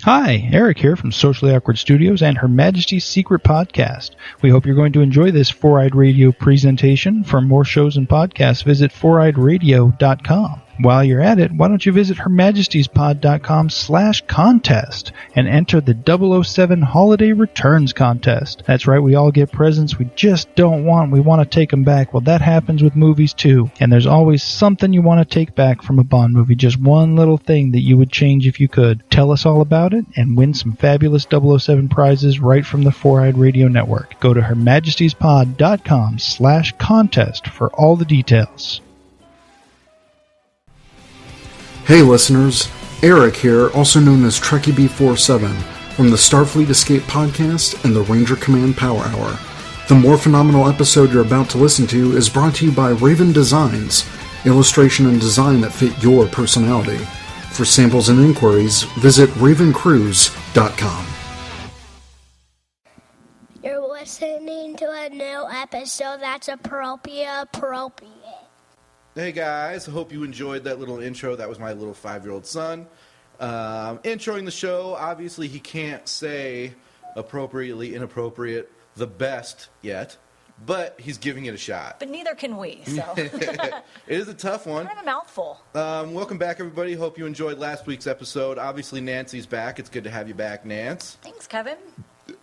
Hi, Eric here from Socially Awkward Studios and Her Majesty's Secret Podcast. We hope you're going to enjoy this Four-Eyed Radio presentation. For more shows and podcasts, visit foureyedradio.com. While you're at it, why don't you visit hermajestyspod.com/contest and enter the 007 Holiday Returns Contest. That's right, we all get presents we just don't want. We want to take them back. Well, that happens with movies too. And there's always something you want to take back from a Bond movie. Just one little thing that you would change if you could. Tell us all about it and win some fabulous 007 prizes right from the Four-Eyed Radio Network. Go to hermajestyspod.com/contest for all the details. Hey listeners, Eric here, also known as Trekkie B47, from the Starfleet Escape Podcast and the Ranger Command Power Hour. The more phenomenal episode you're about to listen to is brought to you by Raven Designs, illustration and design that fit your personality. For samples and inquiries, visit ravencruise.com. You're listening to a new episode that's appropriate. Hey guys, I hope you enjoyed that little intro. That was my little 5-year-old son. Introing the show, obviously he can't say appropriately, inappropriate, the best yet, but he's giving it a shot. But neither can we, so. It is a tough one. I have a mouthful. Welcome back, everybody. Hope you enjoyed last week's episode. Obviously, Nancy's back. It's good to have you back, Nance. Thanks, Kevin.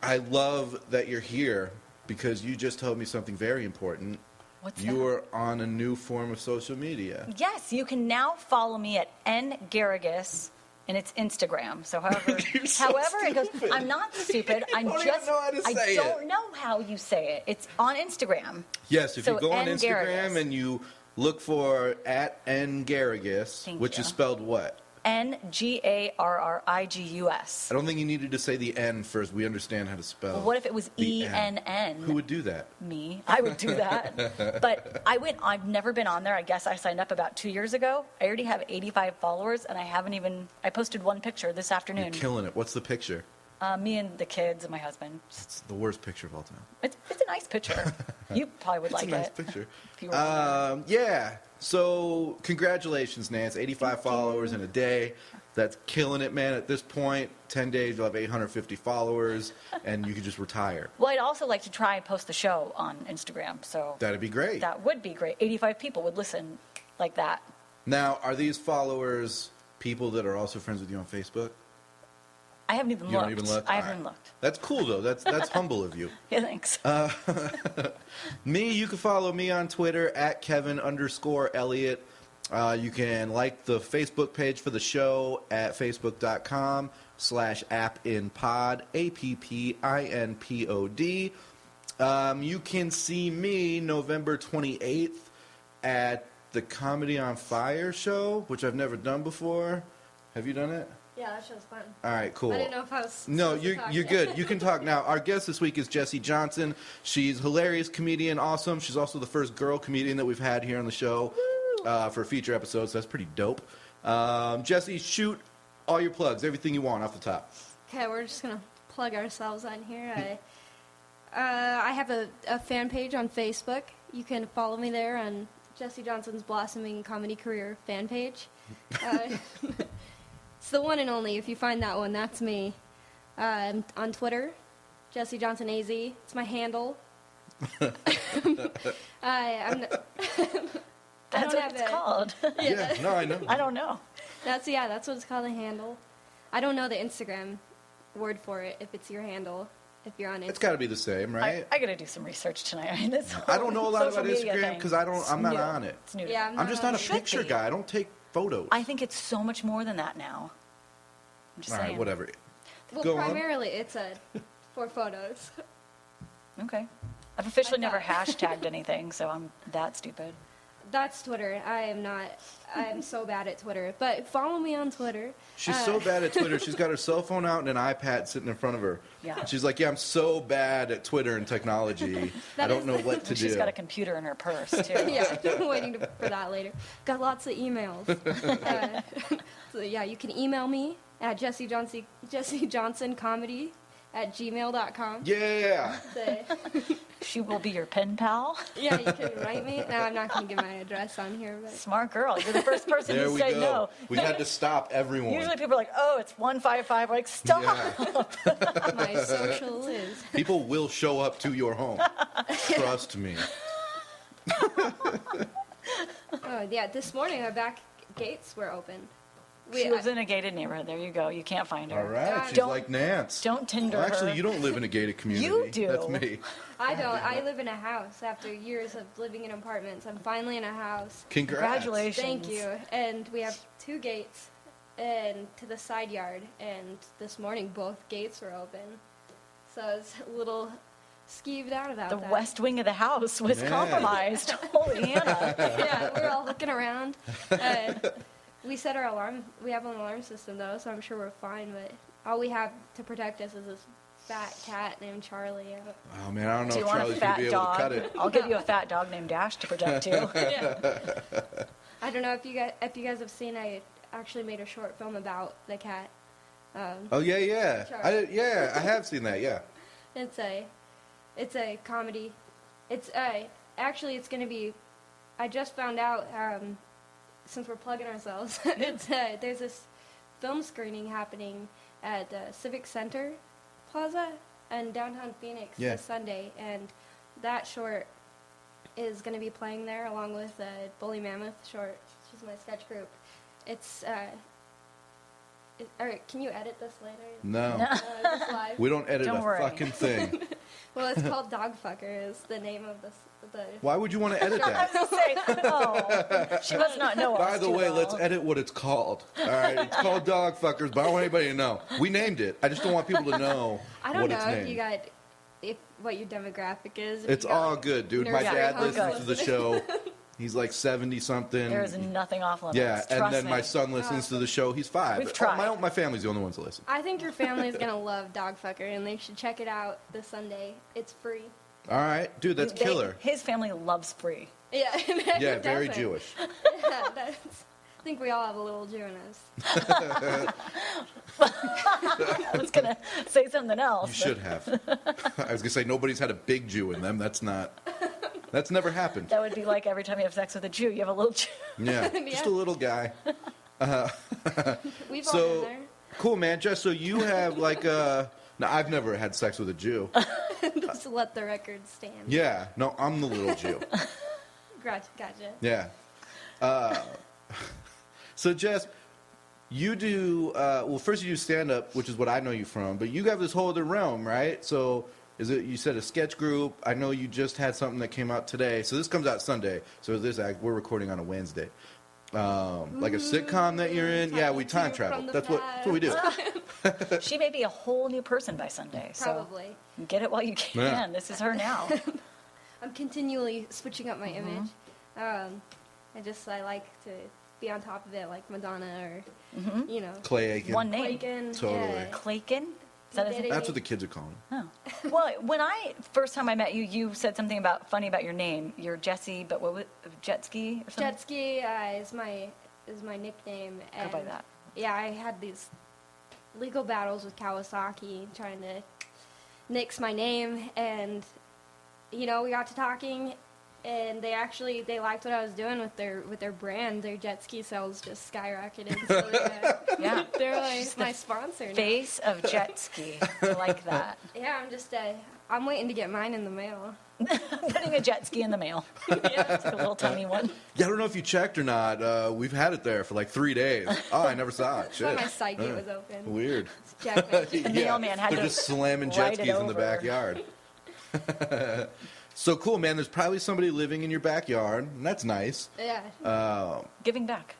I love that you're here because you just told me something very important. What's You're on a new form of social media. Yes, you can now follow me at ngarrigus, and it's Instagram. So however it goes, I'm not stupid. I don't know how you say it. It's on Instagram. Yes, if you go on Instagram Garrigus. and you look for at @ngarrigus, which is spelled what? NGARRIGUS. I don't think you needed to say the N first. We understand how to spell. Well, what if it was ENN? Who would do that? Me. I would do that. But I've never been on there. I guess I signed up about 2 years ago. I already have 85 followers, and I posted one picture this afternoon. You're killing it. What's the picture? Me and the kids and my husband. It's the worst picture of all time. It's a nice picture. You probably would like it. It's a nice picture. If you were yeah. So congratulations, Nance. 85 followers in a day. That's killing it, man. At this point, 10 days, you'll have 850 followers, and you can just retire. Well, I'd also like to try and post the show on Instagram. So that'd be great. That would be great. 85 people would listen like that. Now, are these followers people that are also friends with you on Facebook? I haven't even looked. You don't even look? I haven't even looked. That's cool, though. That's humble of you. Yeah, thanks. You can follow me on Twitter at Kevin_Elliott. You can like the Facebook page for the show at facebook.com/appinpod, APPINPOD. You can see me November 28th at the Comedy on Fire show, which I've never done before. Have you done it? Yeah, that show's fun. All right, cool. I didn't know if I was No, you're good. You can talk now. Our guest this week is Jessie Johnson. She's a hilarious comedian, awesome. She's also the first girl comedian that we've had here on the show for a feature episode, so that's pretty dope. Jessie, shoot all your plugs, everything you want off the top. Okay, we're just going to plug ourselves on here. I have a fan page on Facebook. You can follow me there on Jessie Johnson's Blossoming Comedy Career fan page. It's the one and only. If you find that one, that's me. On Twitter, Jessie Johnson AZ. It's my handle. That's what it's called. Yeah, no, I know. I don't know. That's what it's called, a handle. I don't know the Instagram word for it, if it's your handle, if you're on Instagram. It's got to be the same, right? I got to do some research tonight. I mean, I don't know a lot about Instagram because I'm not on it. It's new. Yeah, I'm just not a picture guy. I don't take photos. I think it's so much more than that now. I'm just All saying. right, whatever. Well, Go primarily it's for photos. Okay. I've officially never hashtagged anything, so I'm that stupid. That's Twitter. I'm so bad at Twitter. But follow me on Twitter. She's so bad at Twitter. She's got her cell phone out and an iPad sitting in front of her. Yeah. She's like, I'm so bad at Twitter and technology. I don't know what to do. She's got a computer in her purse, too. Yeah, I'm waiting for that later. Got lots of emails. So, yeah, you can email me at Jessie Johnson Comedy at gmail.com. Yeah. She will be your pen pal. Yeah, you can write me. No, I'm not going to give my address on here. But Smart girl. You're the first person There to we say go. no. We had to stop everyone. Usually people are like, oh, it's 155. Like, stop. Yeah. my social is. People will show up to your home. Trust me. Oh, yeah, this morning our back gates were open. She lives in a gated neighborhood. There you go. You can't find her. All right. She's Don't- like Nance. Don't Tinder Well, actually, her. you don't live in a gated community. You do. That's me. I don't. I live in a house after years of living in apartments. I'm finally in a house. Congrats. Congratulations. Thank you. And we have 2 gates and to the side yard. And this morning both gates were open. So I was a little skeeved out about The that. west wing of the house was Man. compromised. Holy Hannah. Yeah, we were all looking around. We set our alarm. We have an alarm system though, so I'm sure we're fine. But all we have to protect us is this fat cat named Charlie. Oh, man, I don't know Do you if want a Charlie's going fat to be able dog? to cut it. I'll give you a fat dog named Dash to protect you. Yeah. I don't know if you guys have seen. I actually made a short film about the cat. Oh, yeah. Charlie. I have seen that, yeah. It's a comedy. It's actually it's gonna be. I just found out since we're plugging ourselves. There's this film screening happening at Civic Center Plaza in downtown Phoenix this Sunday, and that short is gonna be playing there along with Bully Mammoth short. She's my sketch group. It's all right, can you edit this later? No. This live? We don't edit Don't a worry. fucking thing. Well, it's called Dogfucker. Is the name of the. Why would you want to edit I that? was going to say, oh, she must not know us By the too way, well. let's edit what it's called. All right, it's called Dog Fuckers, but I don't want anybody to know. We named it. I just don't want people to know I don't what know it's if named. you got what your demographic is. if It's you got, all like, good, dude. nerds My or dad punks listens to the listening. show. He's like 70-something. There is nothing off limits. Yeah, and Trust then me. my son listens to the show. He's 5. We've tried. My family's the only ones that listen. I think your family is gonna love Dogfucker, and they should check it out this Sunday. It's free. All right, dude, that's killer. His family loves free. Yeah. Yeah, very Doesn't. Jewish. Yeah, I think we all have a little Jew in us. I was going to say something else. You should have. I was gonna say nobody's had a big Jew in them. That's never happened. That would be like every time you have sex with a Jew, you have a little Jew. Yeah, just a little guy. We've all So been there. cool, man. Just so you have like a. No, I've never had sex with a Jew. Just to let the record stand. Yeah, no, I'm the little Jew. Gotcha. Yeah. So Jess, you do well. First, you do stand up, which is what I know you from. But you have this whole other realm, right? So is it? You said a sketch group. I know you just had something that came out today. So this comes out Sunday. So we're recording on a Wednesday. Like a sitcom that you're in. Yeah, we time travel. That's what we do. She may be a whole new person by Sunday. Probably. So get it while you can. Yeah. This is her now. I'm continually switching up my image. I like to be on top of it, like Madonna or you know. Clay Aiken. One name. Clayton, Totally. yeah. Clayton? Is that his Did name? it. That's what the kids are calling. Oh. Well, when first time I met you, you said something funny about your name. You're Jesse, but what was Jet Ski or something? Jet Ski is my nickname. Go And by that. Yeah, I had these legal battles with Kawasaki trying to nix my name, and we got to talking, and they liked what I was doing with their brand. Their jet ski sales just skyrocketed. So Yeah. they're like my sponsor now. Face of Jet Ski. I like that. Yeah, I'm waiting to get mine in the mail. Putting a jet ski in the mail. It's a little tiny one. Yeah, I don't know if you checked or not. We've had it there for like 3 days. Oh, I never saw it. That's why Shit. my side gate was open. Weird. Jack mentioned. The mailman had They're to just slamming jet ride it skis in the over. backyard. So cool, man. There's probably somebody living in your backyard, and that's nice. Yeah. Giving back.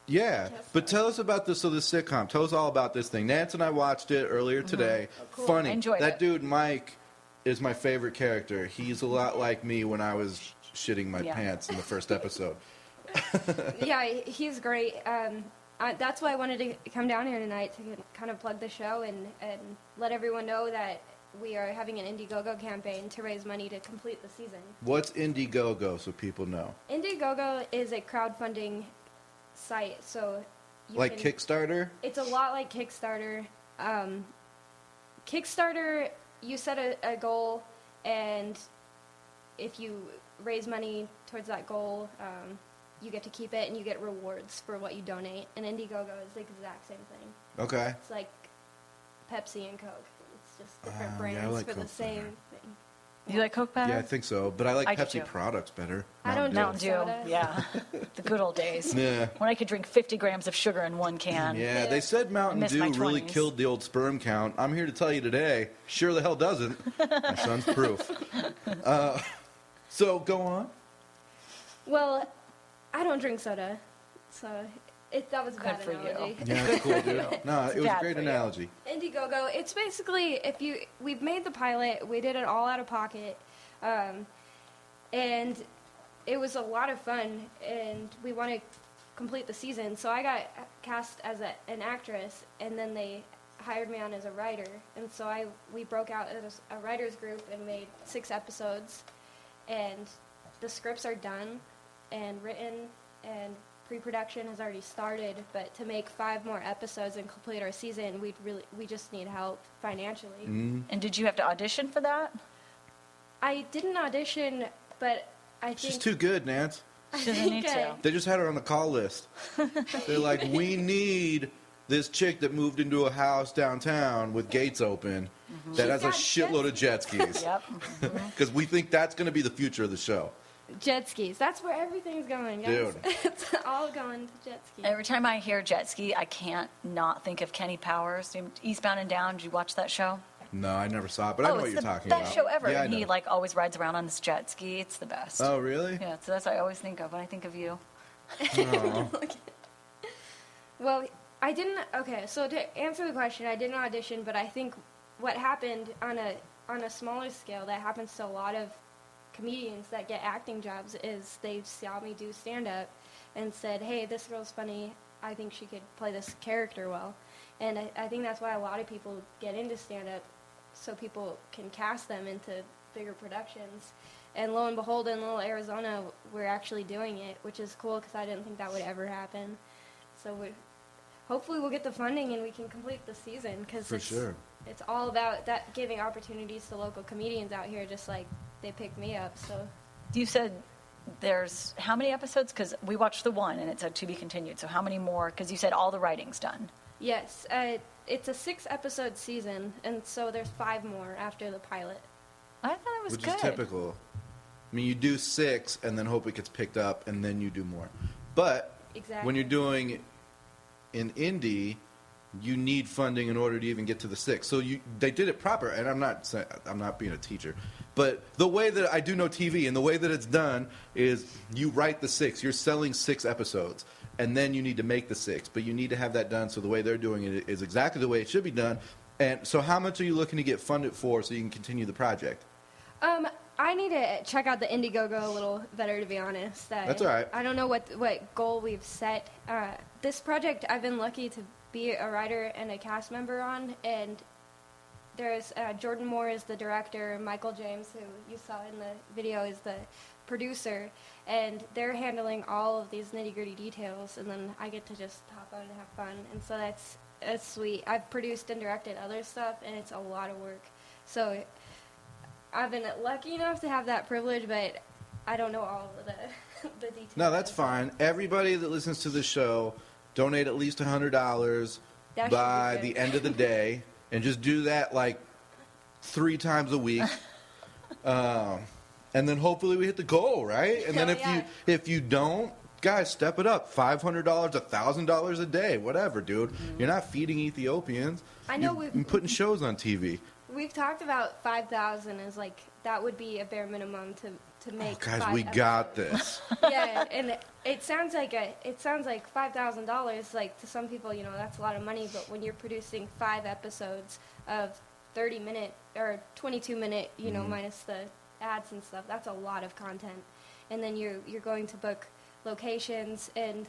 Yeah, but tell us about this sitcom. Tell us all about this thing. Nance and I watched it earlier today. Oh, cool. Funny. I enjoyed that it. dude, Mike, is my favorite character. He's a lot like me when I was shitting my Yeah. pants in the first episode. Yeah, he's great. That's why I wanted to come down here tonight to kind of plug the show and let everyone know that we are having an Indiegogo campaign to raise money to complete the season. What's Indiegogo, so people know? Indiegogo is a crowdfunding site, so you Like can, Kickstarter? It's a lot like Kickstarter, Kickstarter, you set a goal, and if you raise money towards that goal, you get to keep it, and you get rewards for what you donate. And Indiegogo is the exact same thing. Okay. It's like Pepsi and Coke. It's just different Yeah, I brands like for Coke the same better. thing. You like Coke better? Yeah, I think so. But I like I do Pepsi too. products better. I don't Mountain Dew. Soda. Yeah. The good old days. Yeah. When I could drink 50 grams of sugar in one can. Yeah, they said Mountain miss Dew my really 20s. killed the old sperm count. I'm here to tell you today, sure the hell doesn't. My son's proof. So go on. Well, I don't drink soda, so that was a Good bad for you. analogy. Yeah, that's cool, dude. No, it was a bad great for you. analogy. Indiegogo, it's basically we've made the pilot, we did it all out of pocket, and it was a lot of fun, and we want to complete the season. So I got cast as an actress, and then they hired me on as a writer, and so we broke out as a writers group and made 6 episodes, and the scripts are done and written, and pre-production has already started, but to make 5 more episodes and complete our season, we just need help financially. And did you have to audition for that? I didn't audition, but I think She's too good, Nance. She doesn't need to. They just had her on the call list. They're like, we need this chick that moved into a house downtown with gates open that has a got shitload of jet skis. Yep. Because we think that's going to be the future of the show. jet skis. That's where everything's going, guys. Dude. It's all going to jet skis. Every time I hear jet ski, I can't not think of Kenny Powers. Eastbound and Down, did you watch that show? No, I never saw it, but I know what it's you're the talking best about. show ever. Yeah, I And he know. like always rides around on this jet ski. It's the best. Oh, really? Yeah, so that's what I always think of when I think of you. Oh. Well, I didn't. Okay, so to answer the question, I didn't audition, but I think what happened on a smaller scale that happens to a lot of comedians that get acting jobs is they saw me do stand up and said, "Hey, this girl's funny. I think she could play this character well." And I think that's why a lot of people get into stand up, so people can cast them into bigger productions. And lo and behold, in little Arizona, we're actually doing it, which is cool because I didn't think that would ever happen. So hopefully we'll get the funding and we can complete the season, because For sure. it's all about that, giving opportunities to local comedians out here, just like they picked me up. So You said there's how many episodes? Because we watched the one and it said to be continued. So how many more? Because you said all the writing's done. yes, it's a 6-episode season, and so there's 5 more after the pilot. I thought it was Which good. is typical. I mean, you do 6 and then hope it gets picked up, and then you do more. But Exactly. when you're doing an indie, you need funding in order to even get to the 6. So they did it proper, and I'm not being a teacher, but the way that I do know TV and the way that it's done is you write the 6. You're selling 6 episodes, and then you need to make the 6. But you need to have that done. So the way they're doing it is exactly the way it should be done. And so, how much are you looking to get funded for so you can continue the project? I need to check out the Indiegogo a little better, to be honest. That's all right. I don't know what goal we've set. This project, I've been lucky to be a writer and a cast member on, and there's Jordan Moore is the director, Michael James, who you saw in the video, is the producer, and they're handling all of these nitty-gritty details, and then I get to just hop on and have fun, and so that's sweet. I've produced and directed other stuff, and it's a lot of work. So I've been lucky enough to have that privilege, but I don't know all of the details. No, that's fine. Everybody that listens to the show, donate at least $100 That should by be the good. end of the day, and just do that like 3 times a week. And then hopefully we hit the goal, right? And then Oh, if you don't, guys, step it up. $500, $1,000 a day, whatever, dude. You're not feeding Ethiopians. I know You're we've- putting shows on TV. We've talked about 5,000 as like that would be a bare minimum to make. Guys, 5 we got episodes. this. Yeah, and it sounds like $5,000. Like to some people, that's a lot of money. But when you're producing 5 episodes of 30-minute or 22-minute, minus the ads and stuff, that's a lot of content. And then you're going to book locations, and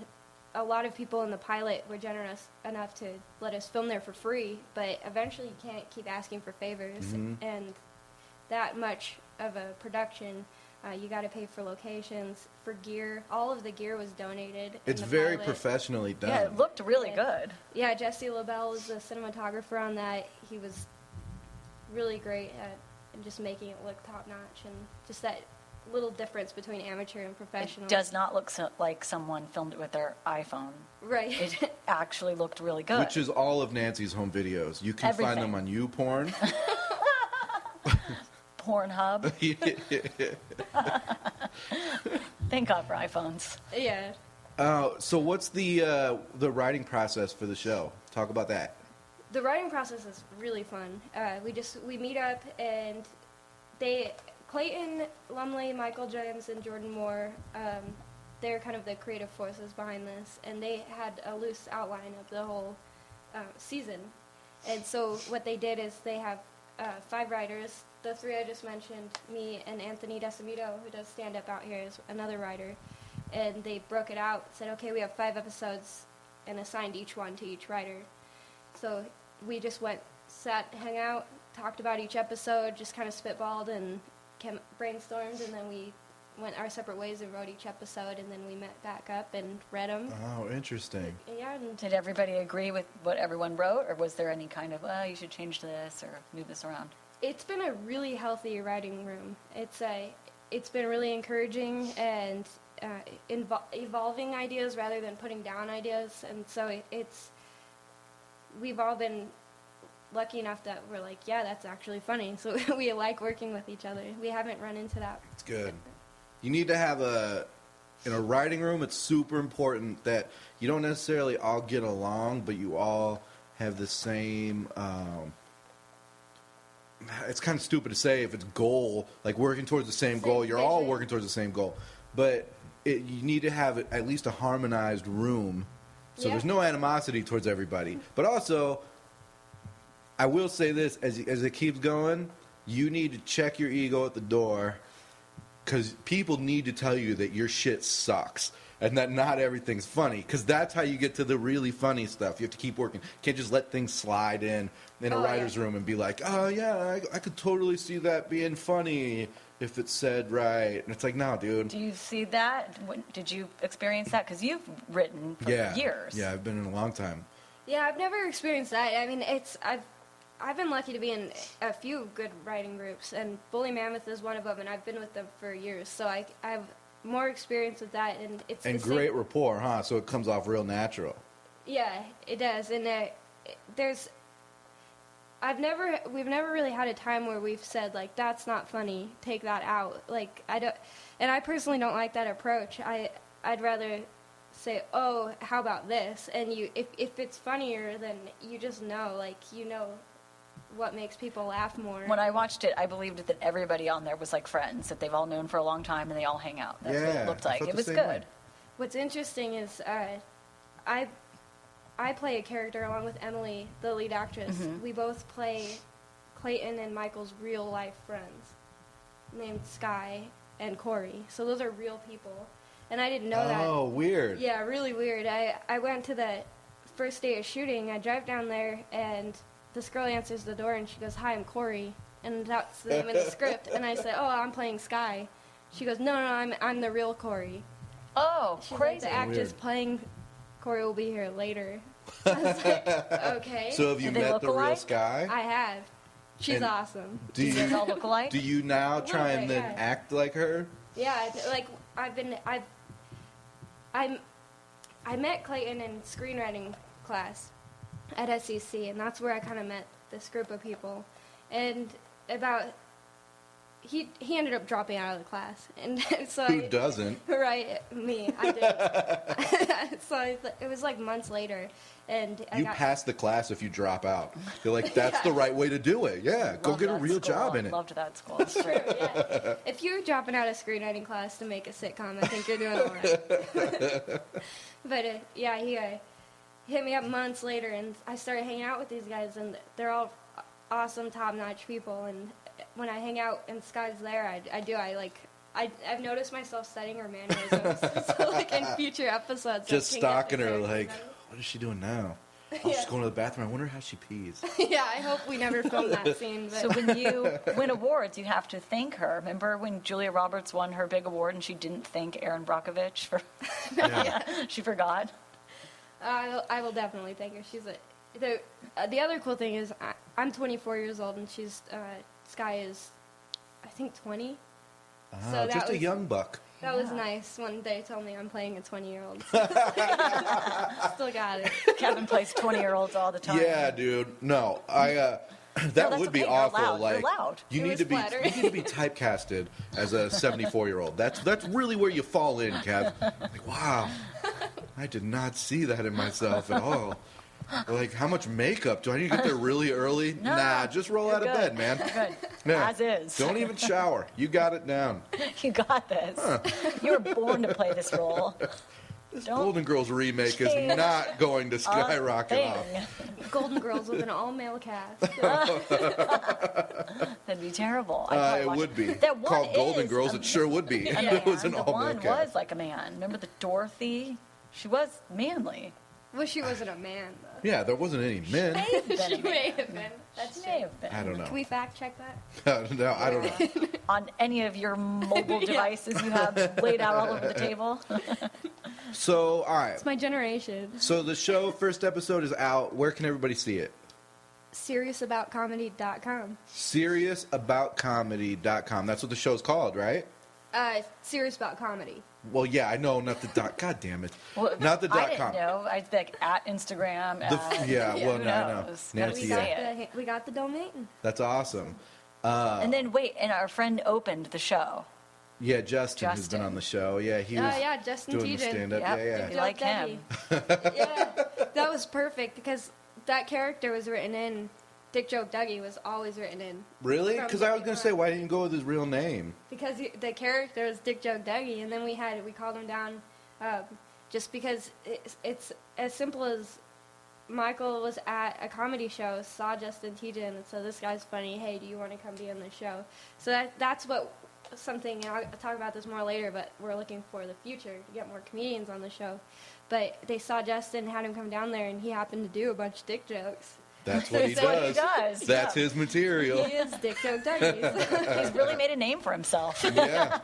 a lot of people in the pilot were generous enough to let us film there for free, but eventually you can't keep asking for favors, and that much of a production, you got to pay for locations, for gear. All of the gear was donated. in It's the very pilot. professionally done. Yeah, it looked really Yeah. good. Yeah, Jesse LaBelle was the cinematographer on that. He was really great at just making it look top notch, and just that little difference between amateur and professional. It does not look like someone filmed it with their iPhone. Right. It actually looked really good. Which is all of Nancy's home videos. You can find them on YouPorn. Pornhub. Thank God for iPhones. Yeah. So what's the writing process for the show? Talk about that. The writing process is really fun. We meet up, and Clayton Lumley, Michael James, and Jordan Moore, they're kind of the creative forces behind this, and they had a loose outline of the whole season. And so what they did is they have 5 writers. The 3 I just mentioned, me and Anthony Decimito, who does stand-up out here, is another writer. And they broke it out, said, okay, we have 5 episodes, and assigned each one to each writer. So we just hung out, talked about each episode, just kind of spitballed and brainstormed, and then we went our separate ways and wrote each episode, and then we met back up and read them. Oh, interesting. Yeah. And Did everybody agree with what everyone wrote, or was there any kind of, you should change this or move this around? it's been a really healthy writing room. It's been really encouraging and evolving ideas rather than putting down ideas, and so we've all been lucky enough that we're like, yeah, that's actually funny. So we like working with each other. We haven't run into that. It's good. You need to have in a writing room, it's super important that you don't necessarily all get along, but you all have the same, it's kind of stupid to say if it's goal, like working towards the same goal. You're all working towards the same goal. But you need to have at least a harmonized room so there's no animosity towards everybody. But also, I will say this, as it keeps going, you need to check your ego at the door, because people need to tell you that your shit sucks and that not everything's funny, because that's how you get to the really funny stuff. You have to keep working. You can't just let things slide in a writer's room and be like, oh, yeah, I could totally see that being funny if it's said right. And it's like, no, dude. Do you see that? Did you experience that? Because you've written for years. Yeah, I've been in a long time. Yeah, I've never experienced that. I mean, I've been lucky to be in a few good writing groups, and Bully Mammoth is one of them, and I've been with them for years, so I have more experience with that, and it's and great rapport, huh? So it comes off real natural. Yeah, it does, and we've never really had a time where we've said, like, that's not funny, take that out. Like, I personally don't like that approach. I'd rather say, oh, how about this? And if it's funnier, then you just know, like, you know what makes people laugh more. When I watched it, I believed that everybody on there was like friends that they've all known for a long time and they all hang out. That's what it looked like. It was good. Way. What's interesting is I play a character along with Emily, the lead actress. Mm-hmm. We both play Clayton and Michael's real life friends named Sky and Corey. So those are real people. And I didn't know that. Oh, weird. Yeah, really weird. I went to the first day of shooting. I drive down there, and this girl answers the door, and she goes, hi, I'm Corey. And that's the name of the script. And I said, oh, I'm playing Sky. She goes, no, I'm the real Corey. Oh, She's crazy. Like, the actress playing Corey will be here later. I was like, okay. So have you met the real Sky? I have. She's awesome. Do you guys all look alike? Do you now try and then act like her? Yeah, like I met Clayton in screenwriting class at SEC, and that's where I kind of met this group of people. And he ended up dropping out of the class, and so who doesn't? Right, me, I did. So it was like months later, and you pass the class if you drop out. You're like, that's the right way to do it. Yeah, go get a real job in it. Loved that school. It's true. Yeah. If you're dropping out of screenwriting class to make a sitcom, I think you're doing all right. But he hit me up months later, and I started hanging out with these guys, and they're all awesome, top-notch people. And when I hang out and Sky's there, I've noticed myself studying her mannerisms. So like in future episodes, just stalking her, like, what is she doing now? Oh, she's going to the bathroom. I wonder how she pees. Yeah, I hope we never film that scene. But. So when you win awards, you have to thank her. Remember when Julia Roberts won her big award and she didn't thank Erin Brockovich for? She forgot. I will definitely thank her. She's the other cool thing is I'm 24 years old, and Sky is, I think, 20. So that just a was- young buck. That was nice when they told me I'm playing a 20-year-old. Still got it. Kevin plays 20-year-olds all the time. Yeah, dude. No, that would be okay. You're awful. loud. Like You're loud. you It need was to be flattering. you need to be typecasted as a 74-year-old. That's really where you fall in, Kev. Like, wow, I did not see that in myself at all. Like, how much makeup do I need to get there really early? No, nah, just roll out of good. bed, man. You're good. Yeah. As is. Don't even shower. You got it down. You got this. You were born to play this role. This Don't Golden Girls remake is change not going to skyrocket thing. off. Golden Girls with an all-male cast. That'd be terrible. It would be. That one Called Golden is Girls, a- it sure would be. a If it was man. an The all-male one cast. was like a man. Remember the Dorothy? She was manly. Wish she wasn't a man, though. Yeah, there wasn't any men. May have been a She may man. have been. That's May true. have been. I don't know. Can we fact check that? No, I don't know. On any of your mobile devices you have laid out all over the table. So, all right. It's my generation. So the show first episode is out. Where can everybody see it? SeriousAboutComedy.com. SeriousAboutComedy.com. That's what the show's called, right? Serious About Comedy. Well, yeah, I know, not the dot. God damn it, Well, not the I dot didn't com. know. I think at Instagram. Yeah, well, who no, I know. knows? Nancy, We yeah. got, we got the domain. That's awesome. And then wait, and our friend opened the show. Yeah, Justin, who's Justin. been on the show. Yeah, he Oh, was yeah, Justin doing the Tejan. stand-up. Yep. Yeah, You yeah. like him. Yeah, that was perfect because that character was written in. Dick Joke Dougie was always written in Really? From Because I was day going to one. say, why didn't you go with his real name? because the character was Dick Joke Dougie, and then we called him down just because it's as simple as Michael was at a comedy show, saw Justin Tejan, and so this guy's funny. Hey, do you want to come be on the show? So that's what something. And I'll talk about this more later, but we're looking for the future to get more comedians on the show. But they saw Justin, had him come down there, and he happened to do a bunch of dick jokes. That's what he That's what he does. does. That's yeah. his material. He is Dick Joke Dougie. He's really made a name for himself. Yeah.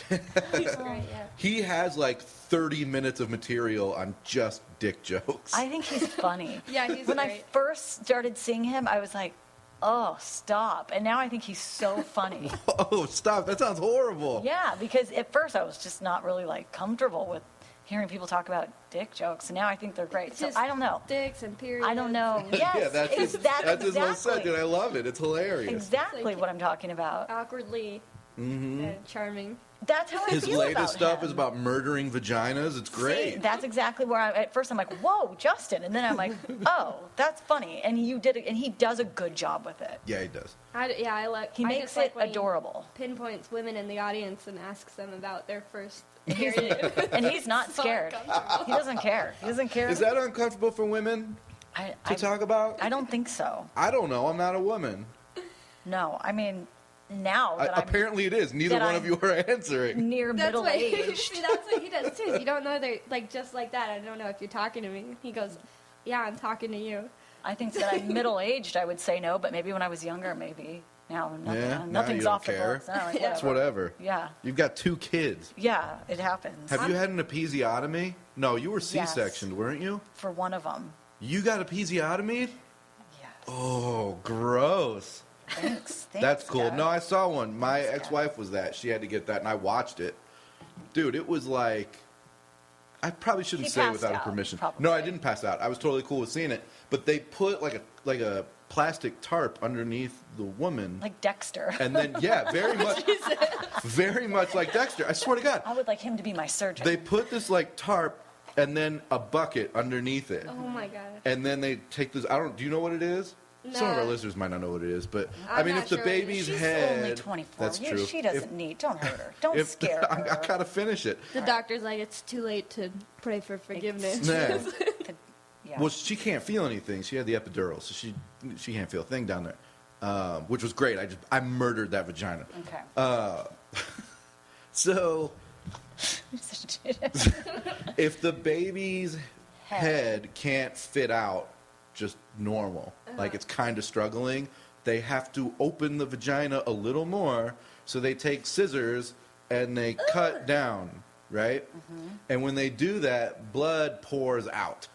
He's great, yeah. He has like 30 minutes of material on just dick jokes. I think he's funny. Yeah, he's When I great. first started seeing him, I was like, oh, stop. And now I think he's so funny. Oh, stop. That sounds horrible. Yeah, because at first I was just not really like comfortable with hearing people talk about dick jokes. And now I think they're great. So Just I don't know. Dicks and periods. I don't know. Yes, Yeah, that's his, that's his whole set, dude. I love it. It's hilarious. Exactly what I'm talking about. Awkwardly charming. That's how I His feel about latest stuff him. is about murdering vaginas. It's great. See, that's exactly where at first I'm like, whoa, Justin, and then I'm like, oh, that's funny, and you did it, and he does a good job with it. Yeah, he does. I like. He I makes just like it when he adorable, pinpoints women in the audience and asks them about their first and period. he's not So scared. uncomfortable. He doesn't care. He doesn't care. Is that uncomfortable for women to talk about? I don't think so. I don't know. I'm not a woman. No, I mean, now that I'm Apparently it is. Neither that one of you are answering. near That's middle what age. See, that's what he does too. You don't know they're like just like that. I don't know if you're talking to me. He goes, "Yeah, I'm talking to you." I think that I'm middle aged. I would say no, but maybe when I was younger, maybe. Now nothing, Yeah, now nothing's you don't off the care. books. No, like, It's whatever. Yeah, You've got 2 kids. yeah, it happens. Have you had an episiotomy? No, you were Yes. C-sectioned, weren't you? For one of them. You got episiotomy? Yes. Oh, gross. Thanks. That's cool. Dad. No, I saw one. My Thanks, Dad. ex-wife was that. She had to get that, and I watched it. Dude, it was like... I probably shouldn't He say passed without her out, permission. probably. No, I didn't pass out. I was totally cool with seeing it. But they put like a plastic tarp underneath the woman. Like Dexter. And then, yeah, very much like Dexter. I swear to God. I would like him to be my surgeon. They put this like tarp and then a bucket underneath it. Oh my god. And then they take this. Do you know what it is? Some of our No. listeners might not know what it is, but I'm mean, not if the sure what it is. baby's She's head, only 24. that's You- true. She doesn't need. Don't hurt her. Don't If scare her. I gotta finish it. The doctor's like, it's too late to pray for forgiveness. Nah. Yeah. Well, she can't feel anything. She had the epidural, so she can't feel a thing down there, which was great. I murdered that vagina. Okay. So if the baby's head can't fit out just normal, like it's kind of struggling, they have to open the vagina a little more. So they take scissors and they cut down, right? And when they do that, blood pours out.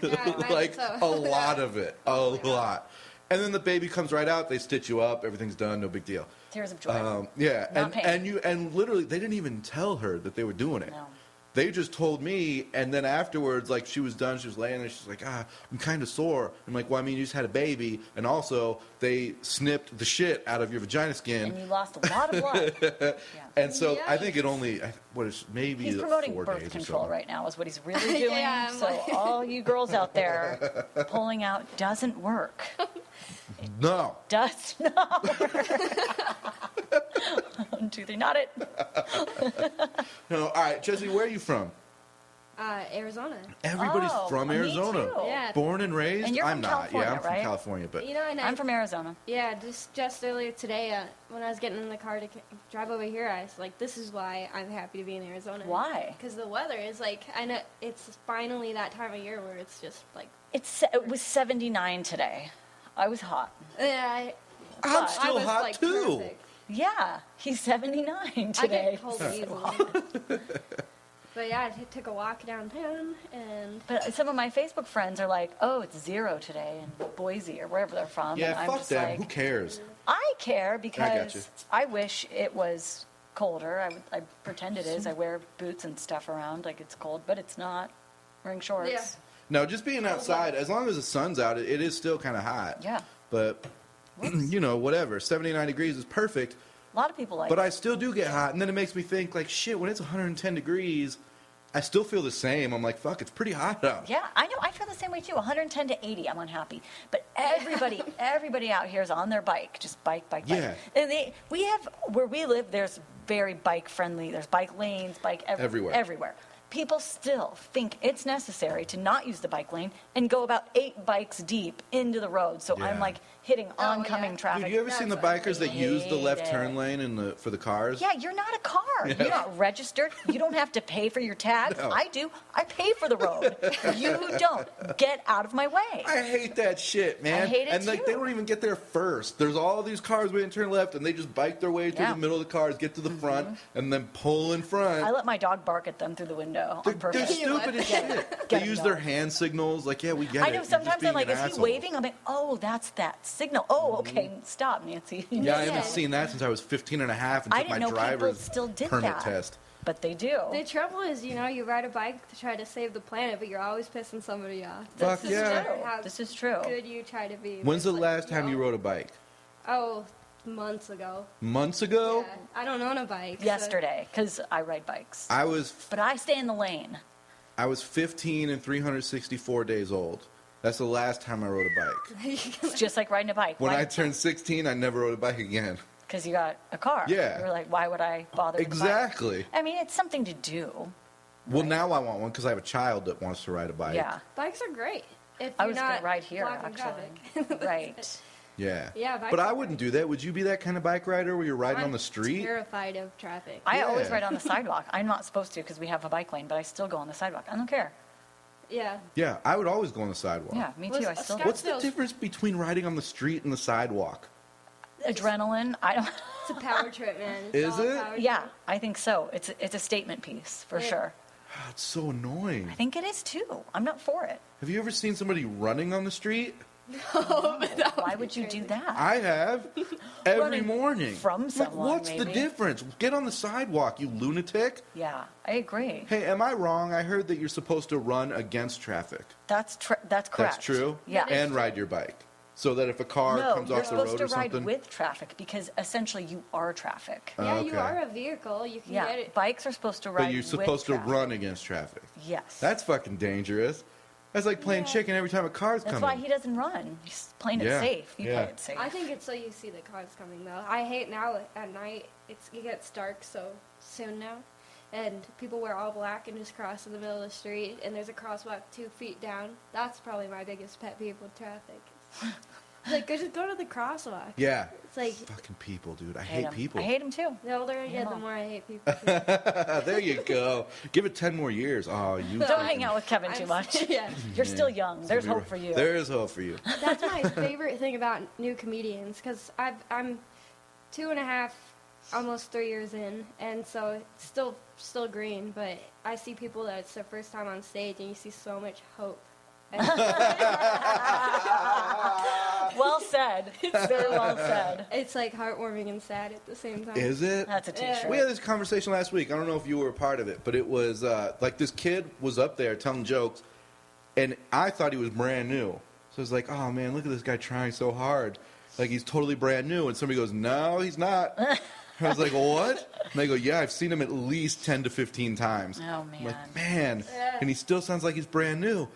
Yeah, I Like so. a lot of it. A lot. And then the baby comes right out. They stitch you up. Everything's done. No big deal. Tears of joy. Yeah, Not pain. and literally they didn't even tell her that they were doing it. No. They just told me, and then afterwards, like, she was done, she was laying there, she's like, I'm kind of sore. I'm like, well, I mean, you just had a baby, and also they snipped the shit out of your vagina skin. And you lost a lot of blood. Yeah. And so I think it only, maybe He's promoting 4 birth days control or so. right now is what he's really doing. Yeah, I'm so like- all you girls out there, pulling out doesn't work. No. Does not work. 1, 2, 3, not it. No. All right, Jesse, where are you from? Arizona. Everybody's Oh, from me Arizona. too. Yeah. Born and raised? And you're I'm from not. California, I'm from right? California, but You know, and I'm from Arizona. Yeah, just earlier today, when I was getting in the car to drive over here, I was like, this is why I'm happy to be in Arizona. Why? Because the weather is like, I know it's finally that time of year where it's just like, It was 79 today. I was hot. yeah, I'm I still was hot like too. perfect. Yeah, he's 79 I today. get cold easily. But yeah, I took a walk downtown, and But some of my Facebook friends are like, "Oh, it's 0 today in Boise or wherever they're from." Yeah, and I'm fuck just them. like, Who cares? I care you. because I wish it was colder. I pretend it is. I wear boots and stuff around like it's cold, but it's not. Wearing shorts. Yeah. No, just being outside, as long as the sun's out, it is still kind of hot. Yeah. But, you know, whatever. 79 degrees is perfect. A lot of people like But it. I still do get hot, and then it makes me think, like, shit, when it's 110 degrees, I still feel the same. I'm like, fuck, it's pretty hot out. Yeah, I know. I feel the same way too. 110 to 80, I'm unhappy. But everybody out here is on their bike, just bike. Yeah. And we have where we live. There's very bike friendly. There's bike lanes, everywhere. People still think it's necessary to not use the bike lane and go about 8 bikes deep into the road. So Yeah. I'm like hitting oncoming yeah. traffic. Dude, you ever seen the That's bikers that use the left hate turn it. lane for the cars? Yeah, you're not a car. You're not registered. You don't have to pay for your tags. No. I do. I pay for the road. You don't. Get out of my way. I hate that shit, man. I hate it and like too. they don't even get there first. There's all these cars waiting to turn left, and they just bike their way through Yeah. the middle of the cars, get to the front, and then pull in front. I let my dog bark at them through the window They're on purpose. stupid as Get it. shit. Get They it, use dog. their hand signals. Like, yeah, we get it. I You're know. just Sometimes being I'm like, an is he asshole." waving? I'm like, oh, that's that signal. Oh, okay. Stop, Nancy. Yeah, I Yeah. haven't seen that since I was 15 and a half and I took my didn't know people driver's still did permit that. test. But they do. the trouble is, you know, you ride a bike to try to save the planet, but you're always pissing somebody off. Fuck This is yeah. true. How This is true. good you try to be. When's the It's like, last time you know, rode a bike? Oh, months ago. Months ago? Yeah, I don't own a bike. so- Yesterday, because I ride bikes. I was But I stay in the lane. 15 and 364 days old. That's the last time I rode a bike. It's just like riding a bike. When I turned 16, I never rode a bike again. Because you got a car. Yeah. You're like, why would I bother with a bike? Exactly. I mean, it's something to do. Well, now I want one because I have a child that wants to ride a bike. Yeah. Bikes are great. If I you're was going not to ride here, blocking actually. traffic. Right. Yeah. Yeah, bikes But I are wouldn't do that. Would you be that kind of bike rider where you're riding I'm on the street? terrified of traffic. I always Yeah. ride on the sidewalk. I'm not supposed to because we have a bike lane, but I still go on the sidewalk. I don't care. Yeah. Yeah, I would always go on the sidewalk. Yeah, me Well, too. I a still do. Scott- What's the Scottsdale's- difference between riding on the street and the sidewalk? Adrenaline. I don't. It's a power trip, man. It's Is all it? power Yeah, trip. I think so. It's a statement piece for Yeah. sure. Oh, it's so annoying. I think it is too. I'm not for it. Have you ever seen somebody running on the street? Why would you do that? I have every Running morning. from Like, someone, what's the maybe? difference? Get on the sidewalk, you lunatic. Yeah, I agree. Hey, am I wrong? I heard that you're supposed to run against traffic. That's correct. That's true? Yeah. And ride your bike. So that if a car No, comes you're off the supposed road to or ride something. with traffic because essentially you are traffic. Yeah, okay. you are a vehicle. You can Yeah, get it. bikes are supposed to ride. But you're supposed with to traffic. run against traffic. Yes. That's fucking dangerous. That's like playing Yeah. chicken every time a car's That's coming. why he doesn't run. He's playing it Yeah, safe. You yeah. play it safe. I think it's so you see the cars coming though. I hate now at night. It gets dark so soon now, and people wear all black and just cross in the middle of the street. And there's a crosswalk 2 feet down. That's probably my biggest pet peeve with traffic. It's like just go to the crosswalk. Yeah. It's like Fucking people, dude. I hate 'em. people. I hate him too. the older I get, the Yeah. more I hate people. There you go. Give it 10 more years. Oh, you Don't hang out with Kevin too much. Yeah. You're still young. There's hope for you. There is hope for you. That's my favorite thing about new comedians because I'm 2.5, almost 3 years in, and so it's still green. But I see people that it's their first time on stage, and you see so much hope. And Well said. It's very well said. It's like heartwarming and sad at the same time. Is it? That's a t-shirt. We had this conversation last week. I don't know if you were a part of it, but it was like this kid was up there telling jokes, and I thought he was brand new. So it's like, oh man, look at this guy trying so hard. Like he's totally brand new. And somebody goes, no, he's not. I was like, what? And they go, yeah, I've seen him at least 10 to 15 times. Oh, man. I'm like, man. And he still sounds like he's brand new.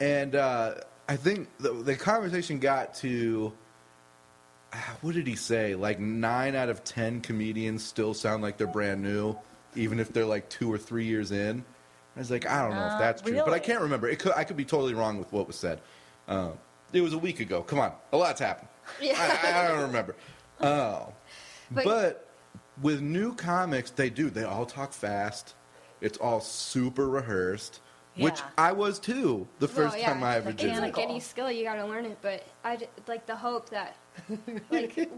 And I think the conversation got to, what did he say? Like 9 out of 10 comedians still sound like they're brand new, even if they're like 2 or 3 years in. I was like, I don't know if that's true. Really? But I can't remember. I could be totally wrong with what was said. It was a week ago. Come on. A lot's happened. Yeah. I don't remember. But with new comics, they all talk fast. It's all super rehearsed, which Yeah. I was too the first time I ever did It's it. like any skill, you gotta learn it. But like the hope that, like,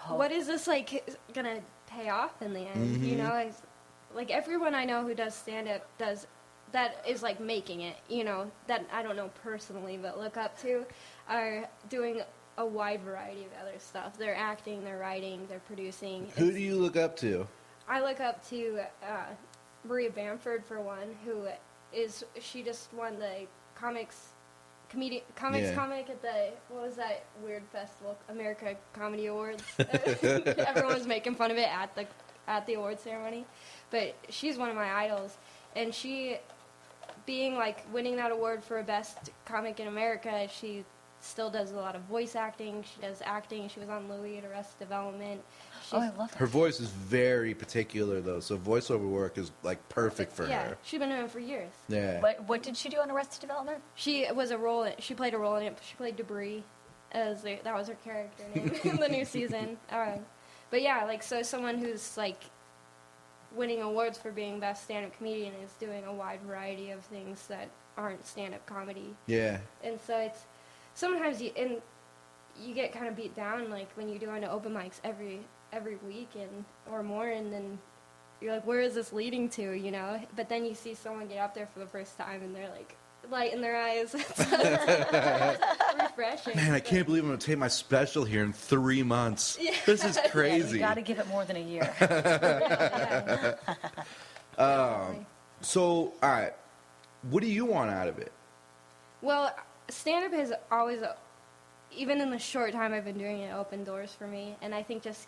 what is this like gonna pay off in the end? You know, like everyone I know who does stand up does that is like making it. You know, that I don't know personally, but look up to, are doing a wide variety of other stuff. They're acting, they're writing, they're producing. Who do you look up to? I look up to Maria Bamford for one, she just won the comic at the, what was that weird festival, America Comedy Awards. Everyone was making fun of it at the award ceremony, but she's one of my idols, and she, being like winning that award for best comic in America, she still does a lot of voice acting. She does acting. She was on Louie at Arrested Development. I love Her voice is very particular, though, so voiceover work is, like, perfect for Yeah, her. she's been doing it for years. Yeah. What did she do on Arrested Development? She played a role in it. She played Debris, that was her character name in the new season. But yeah, like, so someone who's, like, winning awards for being best stand-up comedian is doing a wide variety of things that aren't stand-up comedy. Yeah. And so it's, sometimes you get kind of beat down, like, when you're doing open mics every week or more, and then you're like, where is this leading to, you know? But then you see someone get up there for the first time, and they're like, light in their eyes. It's refreshing. Man, I can't believe I'm going to take my special here in 3 months. Yeah. This is crazy. You got to give it more than a year. So, all right, what do you want out of it? Well, stand-up has always, even in the short time I've been doing it, opened doors for me, and I think just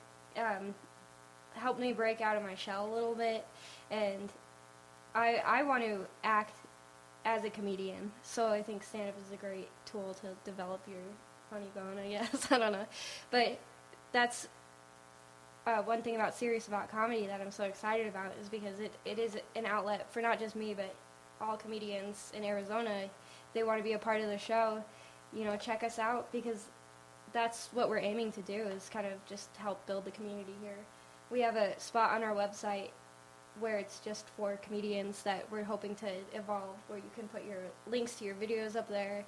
helped me break out of my shell a little bit, and I want to act as a comedian, so I think stand-up is a great tool to develop your funny bone, I guess. I don't know. But that's one thing about Serious About Comedy that I'm so excited about, is because it is an outlet for not just me, but all comedians in Arizona. They want to be a part of the show, you know, check us out, because that's what we're aiming to do, is kind of just help build the community here. We have a spot on our website where it's just for comedians that we're hoping to evolve, where you can put your links to your videos up there.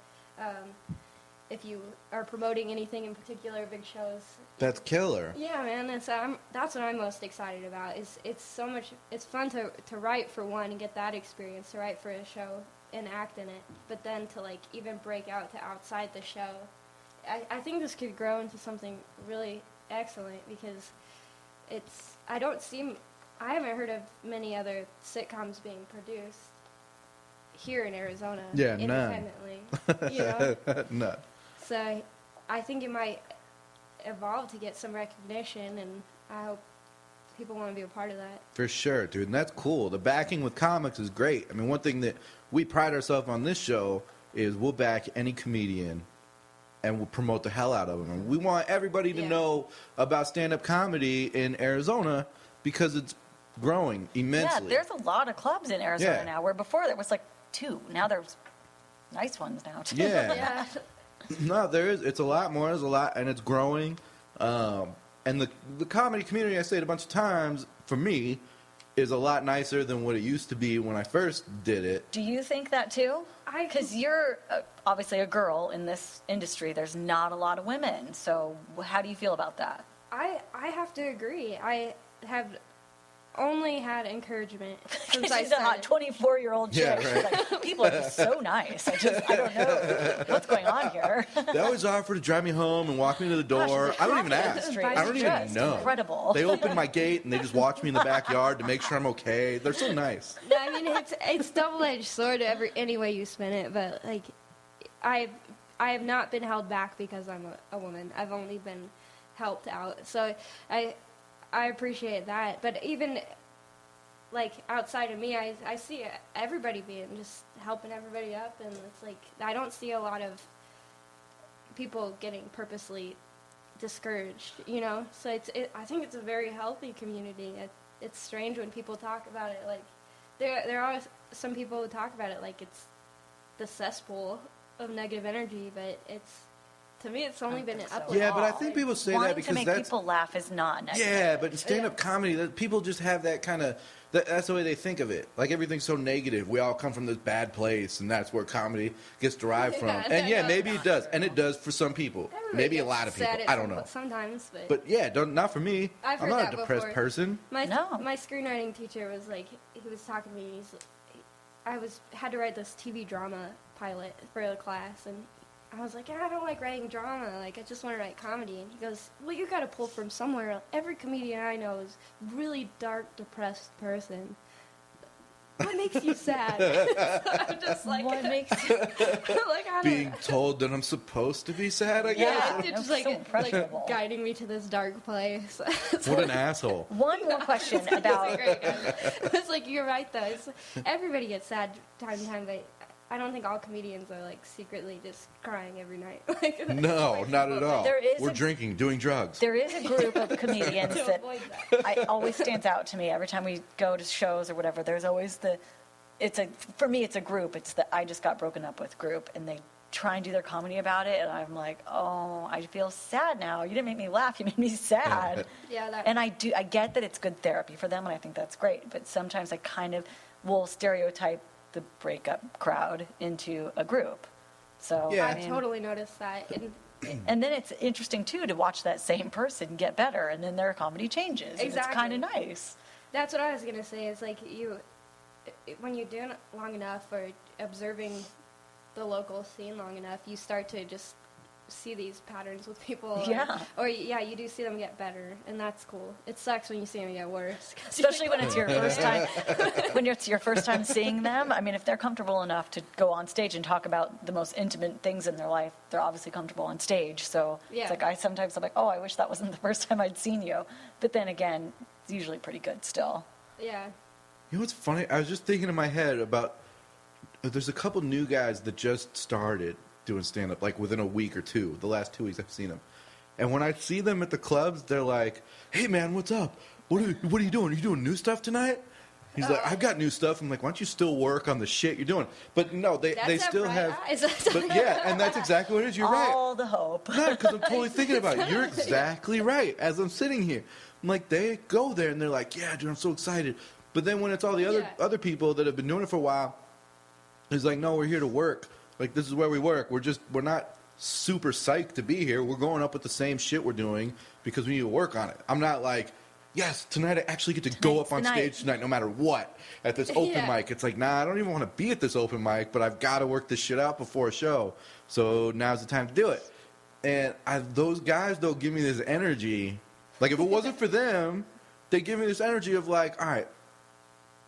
If you are promoting anything in particular, big shows. That's killer. Yeah, man, that's what I'm most excited about. It's fun to write for one and get that experience, to write for a show and act in it, but then to like even break out to outside the show. I think this could grow into something really excellent, because I haven't heard of many other sitcoms being produced here in Arizona. Yeah, independently. You know? None. So I think it might evolve to get some recognition, and I hope people want to be a part of that. For sure, dude, and that's cool. The backing with comics is great. I mean, one thing that we pride ourselves on this show is we'll back any comedian and we'll promote the hell out of them. And we want everybody to know about stand-up comedy in Arizona, because it's growing immensely. Yeah, there's a lot of clubs in Arizona now, where before there was like 2. Now there's nice ones now, too. Yeah. Yeah. No, there is. It's a lot more. There's a lot, and it's growing. And the comedy community, I say it a bunch of times, for me, is a lot nicer than what it used to be when I first did it. Do you think that too? Because you're obviously a girl in this industry. There's not a lot of women. So how do you feel about that? I have to agree. I have only had encouragement since I She's a hot started. 24-year-old chick. Yeah, right. She's like, people are just so nice. I don't know what's going on here. They always offer to drive me home and walk me to the door. Gosh, I don't even the ask. industry I is don't even just know. incredible. They open my gate and they just watch me in the backyard to make sure I'm okay. They're so nice. I mean, it's double-edged sword any way you spin it, but like, I have not been held back because I'm a woman. I've only been helped out, so I appreciate that. But even like outside of me, I see everybody being just helping everybody up, and it's like I don't see a lot of people getting purposely discouraged, you know. So I think it's a very healthy community. It's strange when people talk about it like there are some people who talk about it like it's the cesspool of negative energy, but to me it's only been an uplift. Yeah, but I think people say Wanting that because to make people laugh is not negative. Yeah, but in stand-up comedy, people just have that kind of... That's the way they think of it. Like, everything's so negative. We all come from this bad place, and that's where comedy gets derived from. And yeah, maybe it does. And it does for some people. Everybody Maybe a gets lot of people. sad I don't know. Sometimes, But yeah, not for me. I've I'm heard not a that depressed before. person. My No. my screenwriting teacher was like, he was talking to me. I had to write this TV drama pilot for the class, and I was like, I don't like writing drama. Like, I just want to write comedy. And he goes, well, you got to pull from somewhere. Every comedian I know is really dark, depressed person. What makes you sad? So I'm just like, What makes you... like I don't Being told that I'm supposed to be sad, I guess. yeah, it's That's just so like impressionable. guiding me to this dark place. What an asshole. One more question about... It's like, you're right though. Everybody gets sad time to time, but I don't think all comedians are like secretly just crying every night. Like, No, not at all. There is We're a- drinking, doing drugs. There is a group of comedians To that avoid that. always stands out to me every time we go to shows or whatever. There's always for me, it's a group. It's the I just got broken up with group, and they try and do their comedy about it, and I'm like, oh, I feel sad now. You didn't make me laugh. You made me sad. Yeah, that. And I get that it's good therapy for them, and I think that's great. But sometimes I kind of will stereotype the breakup crowd into a group. So Yeah. I I've mean, totally noticed that. and then it's interesting too to watch that same person get better, and then their comedy changes. And it's Exactly. kind of nice. That's what I was gonna say. Is like when you're doing it long enough or observing the local scene long enough, you start to just see these patterns with people. Yeah. Or you do see them get better, and that's cool. It sucks when you see them get worse. 'Cause Especially when it's your first time, when it's your first time seeing them. I mean, if they're comfortable enough to go on stage and talk about the most intimate things in their life, they're obviously comfortable on stage. So Yeah. it's like I'm like, oh, I wish that wasn't the first time I'd seen you. But then again, it's usually pretty good still. Yeah. You know what's funny? I was just thinking in my head about... There's a couple new guys that just started doing stand-up, like within a week or two. The last 2 weeks I've seen them. And when I see them at the clubs, they're like, hey, man, what's up? What are you doing? Are you doing new stuff tonight? He's like, I've got new stuff. I'm like, why don't you still work on the shit you're doing? But no, they That's still bright have... eyes. But yeah, and that's exactly what it is. You're right. All the hope. No, because I'm totally thinking about it. You're exactly right. As I'm sitting here, I'm like, they go there and they're like, yeah, dude, I'm so excited. But then when it's all the other people that have been doing it for a while, it's like, no, we're here to work. Like, this is where we work. We're not super psyched to be here. We're going up with the same shit we're doing because we need to work on it. I'm not like, yes, tonight I actually get to go up on stage tonight no matter what at this open mic. It's like, nah, I don't even want to be at this open mic, but I've got to work this shit out before a show. So now's the time to do it. And those guys, though, give me this energy. Like, if it wasn't for them, they give me this energy of like, all right,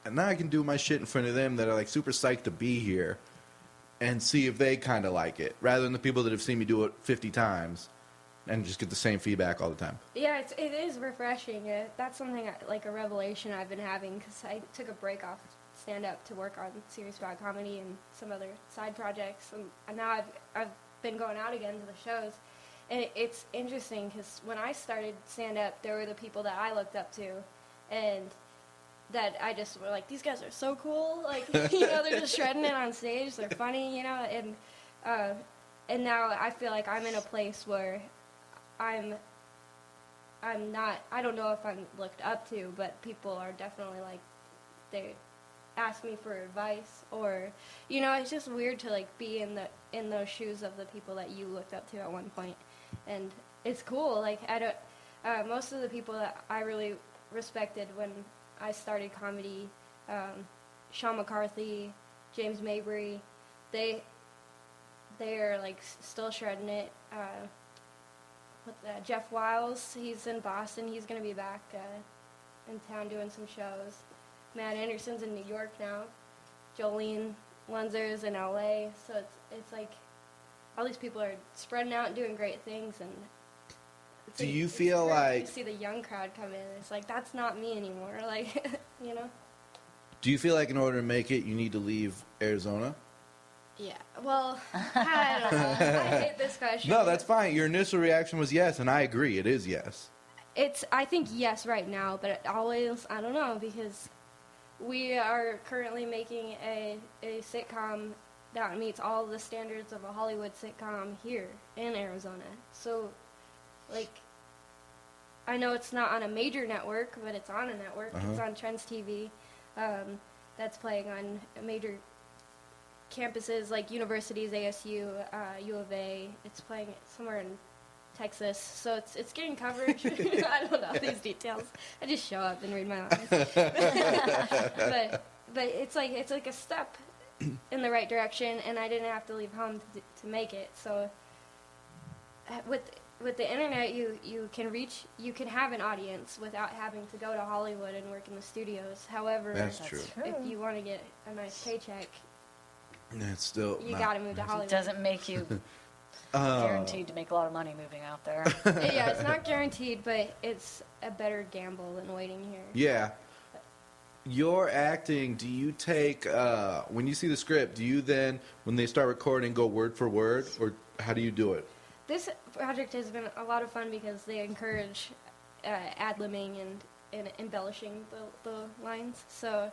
and now I can do my shit in front of them that are like super psyched to be here and see if they kind of like it, rather than the people that have seen me do it 50 times and just get the same feedback all the time. Yeah, it is refreshing. That's something like a revelation I've been having because I took a break off stand-up to work on Serious About Comedy and some other side projects, and now I've been going out again to the shows. And it's interesting because when I started stand-up, there were the people that I looked up to, and that I just were like, these guys are so cool. Like, you know, they're just shredding it on stage. They're funny, you know. And now I feel like I'm in a place where I'm not, I don't know if I'm looked up to, but people are definitely like, they ask me for advice, or, you know, it's just weird to like be in those shoes of the people that you looked up to at one point. And it's cool. Like, most of the people that I really respected when I started comedy. Sean McCarthy, James Mabry, they're like still shredding it. Jeff Wiles, he's in Boston. He's gonna be back in town doing some shows. Matt Anderson's in New York now. Jolene Lunzer's in LA. So it's like all these people are spreading out and doing great things. And do you feel like you see the young crowd come in? It's like that's not me anymore. Like you know. Do you feel like in order to make it, you need to leave Arizona? Yeah, well, I don't know. I hate this question. No, that's fine. Your initial reaction was yes, and I agree. It is yes. I think yes right now, but always, I don't know, because we are currently making a sitcom that meets all the standards of a Hollywood sitcom here in Arizona. So, like, I know it's not on a major network, but it's on a network. It's on Trends TV. That's playing on major campuses like universities, ASU, U of A. It's playing somewhere in Texas, so it's getting coverage. I don't know these details. I just show up and read my lines. but it's like a step in the right direction, and I didn't have to leave home to make it. So with the internet, you can have an audience without having to go to Hollywood and work in the studios. However, that's true. If you want to get a nice paycheck, it's still you got to move to Hollywood. It doesn't make you guaranteed to make a lot of money moving out there. Yeah, it's not guaranteed, but it's a better gamble than waiting here. Yeah. Your acting, do you take, when you see the script, do you then, when they start recording, go word for word, or how do you do it? This project has been a lot of fun because they encourage ad-libbing and embellishing the lines. So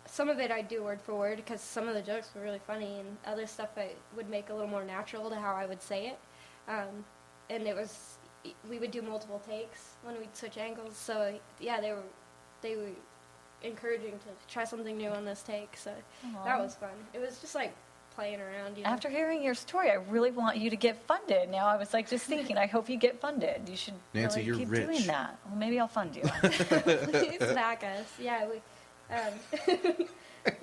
some of it I do word for word because some of the jokes were really funny, and other stuff I would make a little more natural to how I would say it. And we would do multiple takes when we'd switch angles. So yeah, they were encouraging to try something new on this take. So that was fun. It was just like playing around. You know? After hearing your story, I really want you to get funded. Now I was like just thinking, I hope you get funded. You should Nancy, really you're keep rich. doing that. Well, maybe I'll fund you. Please back us. Yeah,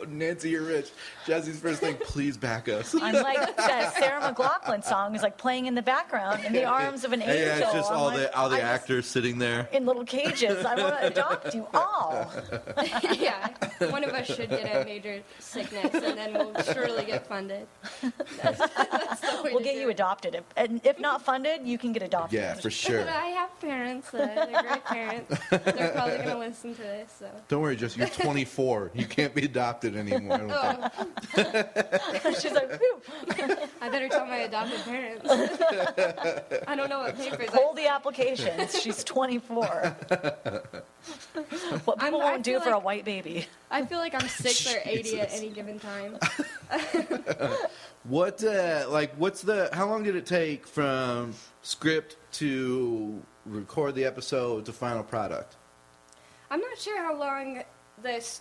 Nancy, you're rich. Jazzy's first thing, please back us. I'm like that Sarah McLachlan song is like playing in the background in the arms of an angel. Yeah, it's just I'm all like, the actors sitting there in little cages. I want to adopt you all. yeah, one of us should get a major sickness, and then we'll surely get funded. That's the way We'll to get do you it. adopted. And if not funded, you can get adopted. Yeah, for sure. But I have parents. They're great parents. They're probably going to listen to this. So. Don't worry, Jess, you're 24. You can't be adopted anymore. I don't think. She's like, whew. I better tell my adopted parents. I don't know what papers. Pull the applications. She's 24. What people won't do for a white baby. I feel like I'm 6 or 80 at any given time. How long did it take from script to record the episode to final product? I'm not sure how long this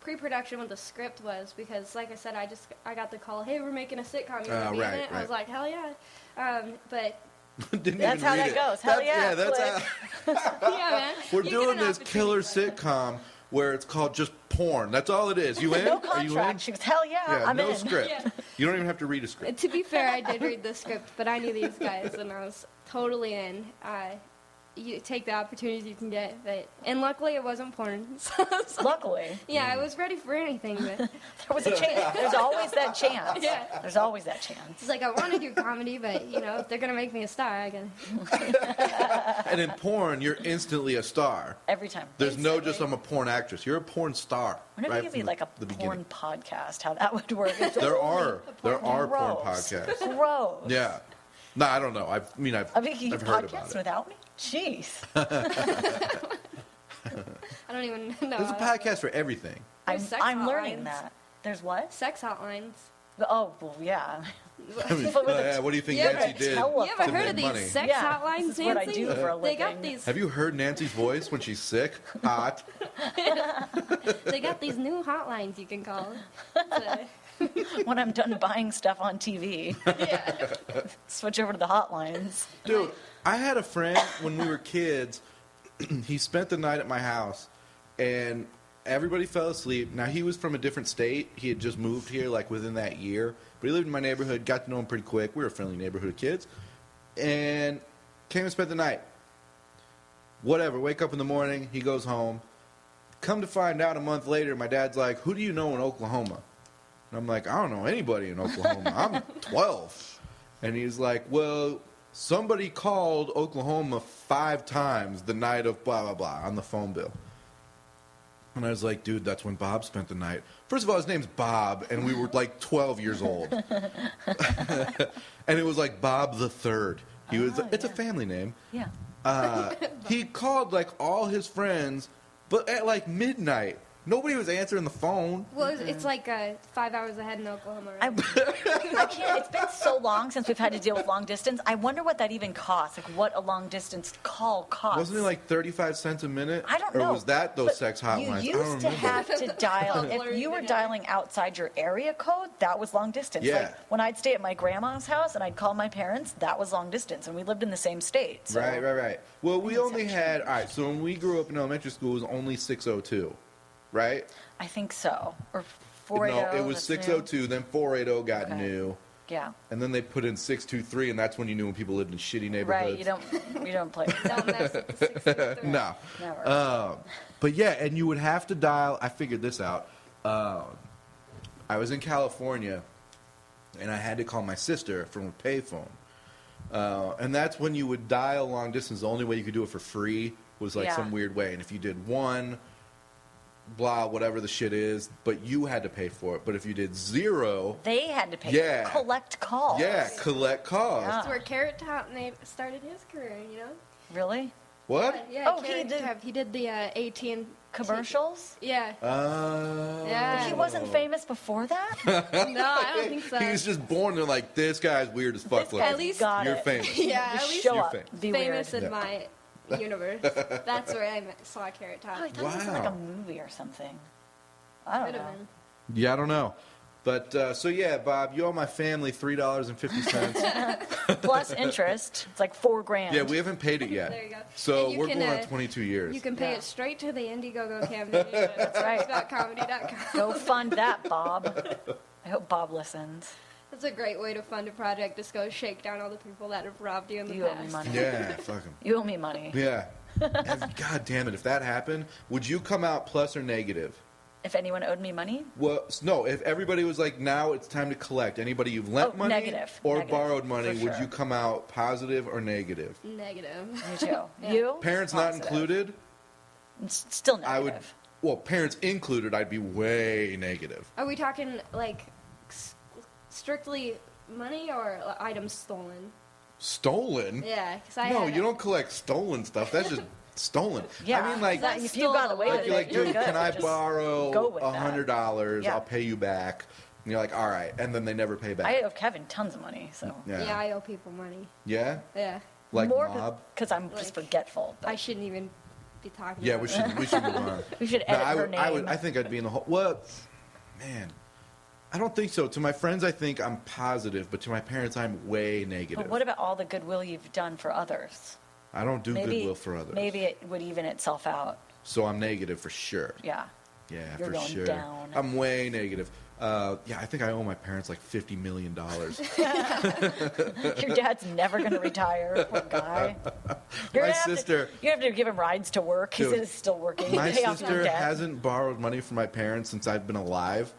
pre-production with the script was, because like I said, I got the call, hey, we're making a sitcom, you want to be in it? I was like, hell yeah. But that's how that goes. Hell yeah. That's how. yeah, man. We're You doing get an this killer opportunity. sitcom where it's called just porn. That's all it is. You in? No Are you in? contract. She goes, hell yeah, I'm no in. script. Yeah. You don't even have to read a script. To be fair, I did read the script, but I knew these guys, and I was totally in. You take the opportunities you can get, and luckily it wasn't porn. So, Luckily. yeah, I was ready for anything, but There was a chance. There's always that chance. Yeah. There's always that chance. it's like I want to do comedy, but if they're gonna make me a star, I gotta. And in porn, you're instantly a star. Every time. There's no just I'm a porn actress. You're a porn star. Wonder if right it could be from like a the porn beginning. podcast, how that would work. It's There only are porn gross. podcasts. Gross. Yeah. No, I don't know. I've I mean, you I've heard about podcast it. without me? Jeez. I don't even know. There's a podcast for everything. There's sex I'm learning hotlines. that. There's what? Sex hotlines. Oh, well, yeah. I mean, what do you think Yeah, Nancy but did? You ever to heard make of these money? sex Yeah, hotlines, this is what I Nancy? do for a They got living. these. Have you heard Nancy's voice when she's sick? Hot. They got these new hotlines you can call. So, When I'm done buying stuff on TV, switch over to the hotlines. Dude, I had a friend when we were kids he spent the night at my house, and everybody fell asleep. Now, he was from a different state. He had just moved here, like, within that year. But he lived in my neighborhood, got to know him pretty quick. We were a friendly neighborhood of kids. And came and spent the night. Whatever, wake up in the morning, he goes home. Come to find out a month later, my dad's like, who do you know in Oklahoma? And I'm like, I don't know anybody in Oklahoma. I'm 12. And he's like, well, somebody called Oklahoma 5 times the night of blah, blah, blah on the phone bill. And I was like, dude, that's when Bob spent the night. First of all, his name's Bob, and we were like 12 years old. And it was like Bob the Third. It's a family name. Yeah. He called like all his friends, but at like midnight. Nobody was answering the phone. Well, it's like 5 hours ahead in Oklahoma. Right? I can't. It's been so long since we've had to deal with long distance. I wonder what that even costs. Like, what a long distance call costs. Wasn't it like 35 cents a minute? I don't know. Or was that those sex hotlines? You used to have to dial. If you were dialing outside your area code, that was long distance. Yeah. Like, when I'd stay at my grandma's house and I'd call my parents, that was long distance, and we lived in the same state. So. Right. Well, we only had, all right, so when we grew up in elementary school, it was only 602. Right? I think so. Or 480. No, it was 602, then 480 got new. Yeah. And then they put in 623, and that's when you knew when people lived in shitty neighborhoods. Right, you don't play with that. Don't mess with the 603. No. Never. But yeah, and you would have to dial, I figured this out. I was in California, and I had to call my sister from a payphone. And that's when you would dial long distance. The only way you could do it for free was like some weird way. And if you did one, blah, whatever the shit is, but you had to pay for it. But if you did 0, they had to pay. Yeah. Collect calls. Yeah, collect calls. Yeah. That's where Carrot Top started his career, you know? Really? What? Yeah, Oh, Carrot Top. He did the AT&T Commercials? Yeah. Yeah. He wasn't famous before that? No, I don't think so. He was just born and like, this guy's weird as fuck. This guy's At least- got You're it. famous. Yeah, Just at least show you're up. famous. Be famous weird. in my universe. That's where I saw Carrot Top. Oh, I thought it was like a movie or something. I don't Could know. have been. Yeah, I don't know. But, so yeah, Bob, you owe my family $3.50. Plus interest. It's like $4,000. Yeah, we haven't paid it yet. There you go. So And you we're can, going on 22 years. You can pay Yeah. it straight to the Indiegogo campaign. That's right. Comedy.com. Go fund that, Bob. I hope Bob listens. That's a great way to fund a project. Just go shake down all the people that have robbed you in the You owe me past. money. Yeah, fuck him. You owe me money. Yeah. And God damn it, if that happened, would you come out plus or negative? If anyone owed me money? Well, no, if everybody was like, now it's time to collect, anybody you've lent money negative. or Negative, borrowed money, for would sure. you come out positive or negative? Negative. Me too. Yeah. You? Parents Positive. not included? It's still negative. I would, well, parents included, I'd be way negative. Are we talking like strictly money or items stolen? Stolen? Yeah, because I No, had you don't collect stolen stuff. That's just stolen. Yeah. I mean, like, That- if you got away with like it, you're like, you're dude, good. can I Just borrow go with that. $100? Yeah. I'll pay you back. And you're like, all right. And then they never pay back. I owe Kevin tons of money, so. Yeah, I owe people money. Yeah? Yeah, Like More mob? because I'm just Like, forgetful. but I shouldn't even be talking. Yeah, about we should move on. we should No, edit her name. I think I'd be in the whole. Well, man, I don't think so. To my friends, I think I'm positive, but to my parents, I'm way negative. But what about all the goodwill you've done for others? I don't do goodwill for others. Maybe it would even itself out. So I'm negative for sure. Yeah. Yeah, You're for going sure. down. I'm way negative. Yeah, I think I owe my parents like $50 million. Your dad's never going to retire, poor guy. You're My gonna have to- sister- you have to give him rides to work. Dude, He's still working. My Pay off your sister debt. hasn't borrowed money from my parents since I've been alive,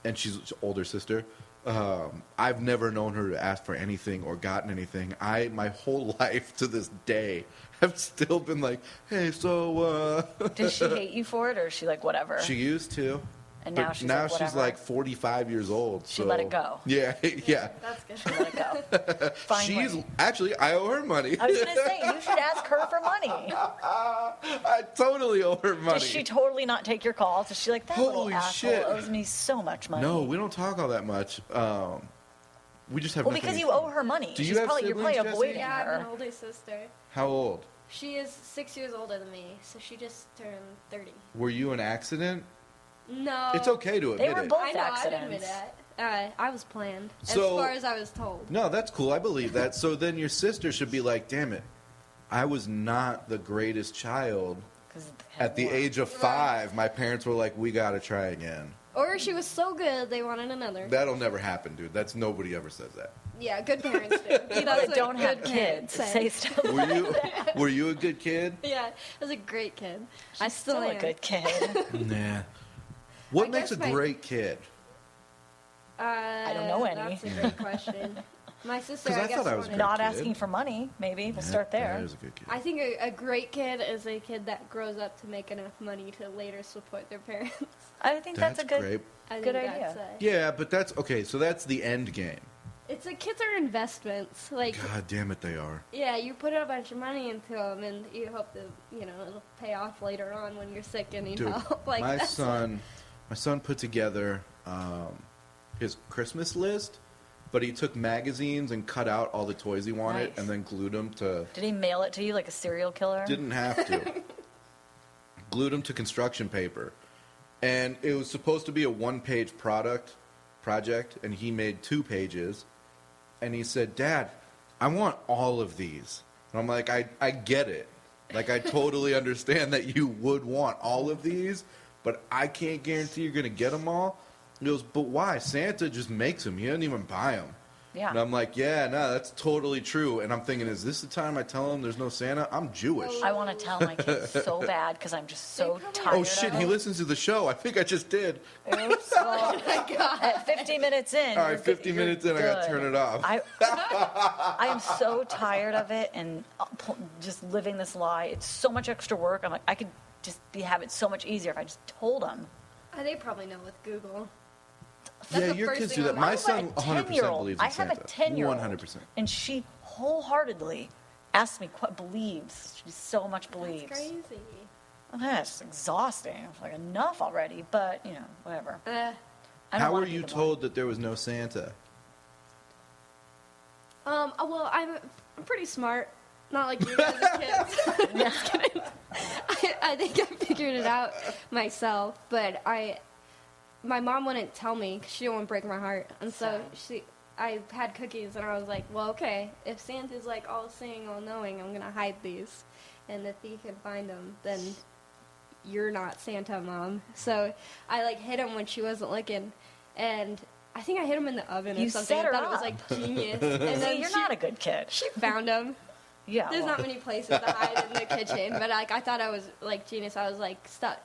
and she's an older sister. I've never known her to ask for anything or gotten anything. My whole life to this day, have still been like, hey, so, Does she hate you for it, or is she like, whatever? She used to. And but now she's now like, she's whatever. like 45 years old. She so- let it go. Yeah, yeah. That's good. Let it go. Finally. She's actually, I owe her money. I was going to say, you should ask her for money. I totally owe her money. Does she totally not take your calls? Is she like, that little Holy asshole shit. owes me so much money? No, we don't talk all that much. We just have Well, nothing because in you owe common. her money. Do you She's have probably, you're probably siblings, Jesse? avoiding Yeah, I have an her. older sister. How old? She is 6 years older than me, so she just turned 30. Were you an accident? No. It's okay to admit They were it. both I know, accidents. I admit that. I was planned, So- as far as I was told. No, that's cool. I believe that. So then your sister should be like, damn it, I was not the greatest child. 'Cause At the age of 5, my parents were like, we got to try again. Or she was so good they wanted another. That'll never happen, dude. That's nobody ever says that. Yeah, good parents do. People That's that what don't have good kids parents say stuff. Were you a good kid? Yeah, I was a great kid. I Still still a am. good kid. Nah. What I makes a guess great kid? I don't know any. That's a great question. My sister, 'Cause I I guess, thought I was wanted- great. Not kid. asking for money, maybe. We'll start there. That is a good kid. I think a great kid is a kid that grows up to make enough money to later support their parents. I think that's a good. great. I Good think idea. that's Yeah, but that's okay. So that's the end game. It's like kids are investments. Like, God damn it, they are. yeah, you put a bunch of money into them, and you hope that it'll pay off later on when you're sick and need Dude, help. Like my that's son put together his Christmas list, but he took magazines and cut out all the toys he wanted Nice. and then glued them to. Did he mail it to you like a serial killer? Didn't have to. Glued them to construction paper, and it was supposed to be a 1-page project, and he made 2 pages, and he said, "Dad, I want all of these." And I'm like, I get it. Like, I totally understand that you would want all of these, but I can't guarantee you're going to get them all. He goes, "But why? Santa just makes them. He doesn't even buy them." Yeah. And I'm like, yeah, no, that's totally true. And I'm thinking, is this the time I tell him there's no Santa? I'm Jewish. I want to tell my kids so bad because I'm just so probably- tired. Oh, shit, of he it. listens to the show. I think I just did. Oops. Well, at 50 minutes in. All right, you're 50 you're minutes in, I got to good. turn it off. I am so tired of it and just living this lie. It's so much extra work. I'm like, I could just have it so much easier if I just told them. They probably know with Google. That's Yeah, the your first kids thing do that. on My my have son a 100% 10-year-old. believes in I have Santa. a 10-year-old. 100%. And she wholeheartedly asks me what believes. She so much believes. That's crazy. That's exhausting. I'm like, enough already, but, whatever. I don't How wanna were be you the one. told that there was no Santa? Well, I'm pretty smart. Not like you guys as kids. Just kidding. I think I figured it out myself, but my mom wouldn't tell me because she didn't want to break my heart, and so I had cookies, and I was like, well, okay, if Santa's like all seeing, all knowing, I'm gonna hide these, and if he can find them, then you're not Santa, Mom. So I like hid him when she wasn't looking, and I think I hid him in the oven You or something. set I her thought it was up. like genius. And then You're she not a good kid. found him. Yeah. There's well, not many places to hide in the kitchen, but like I thought I was like genius. I was like, stop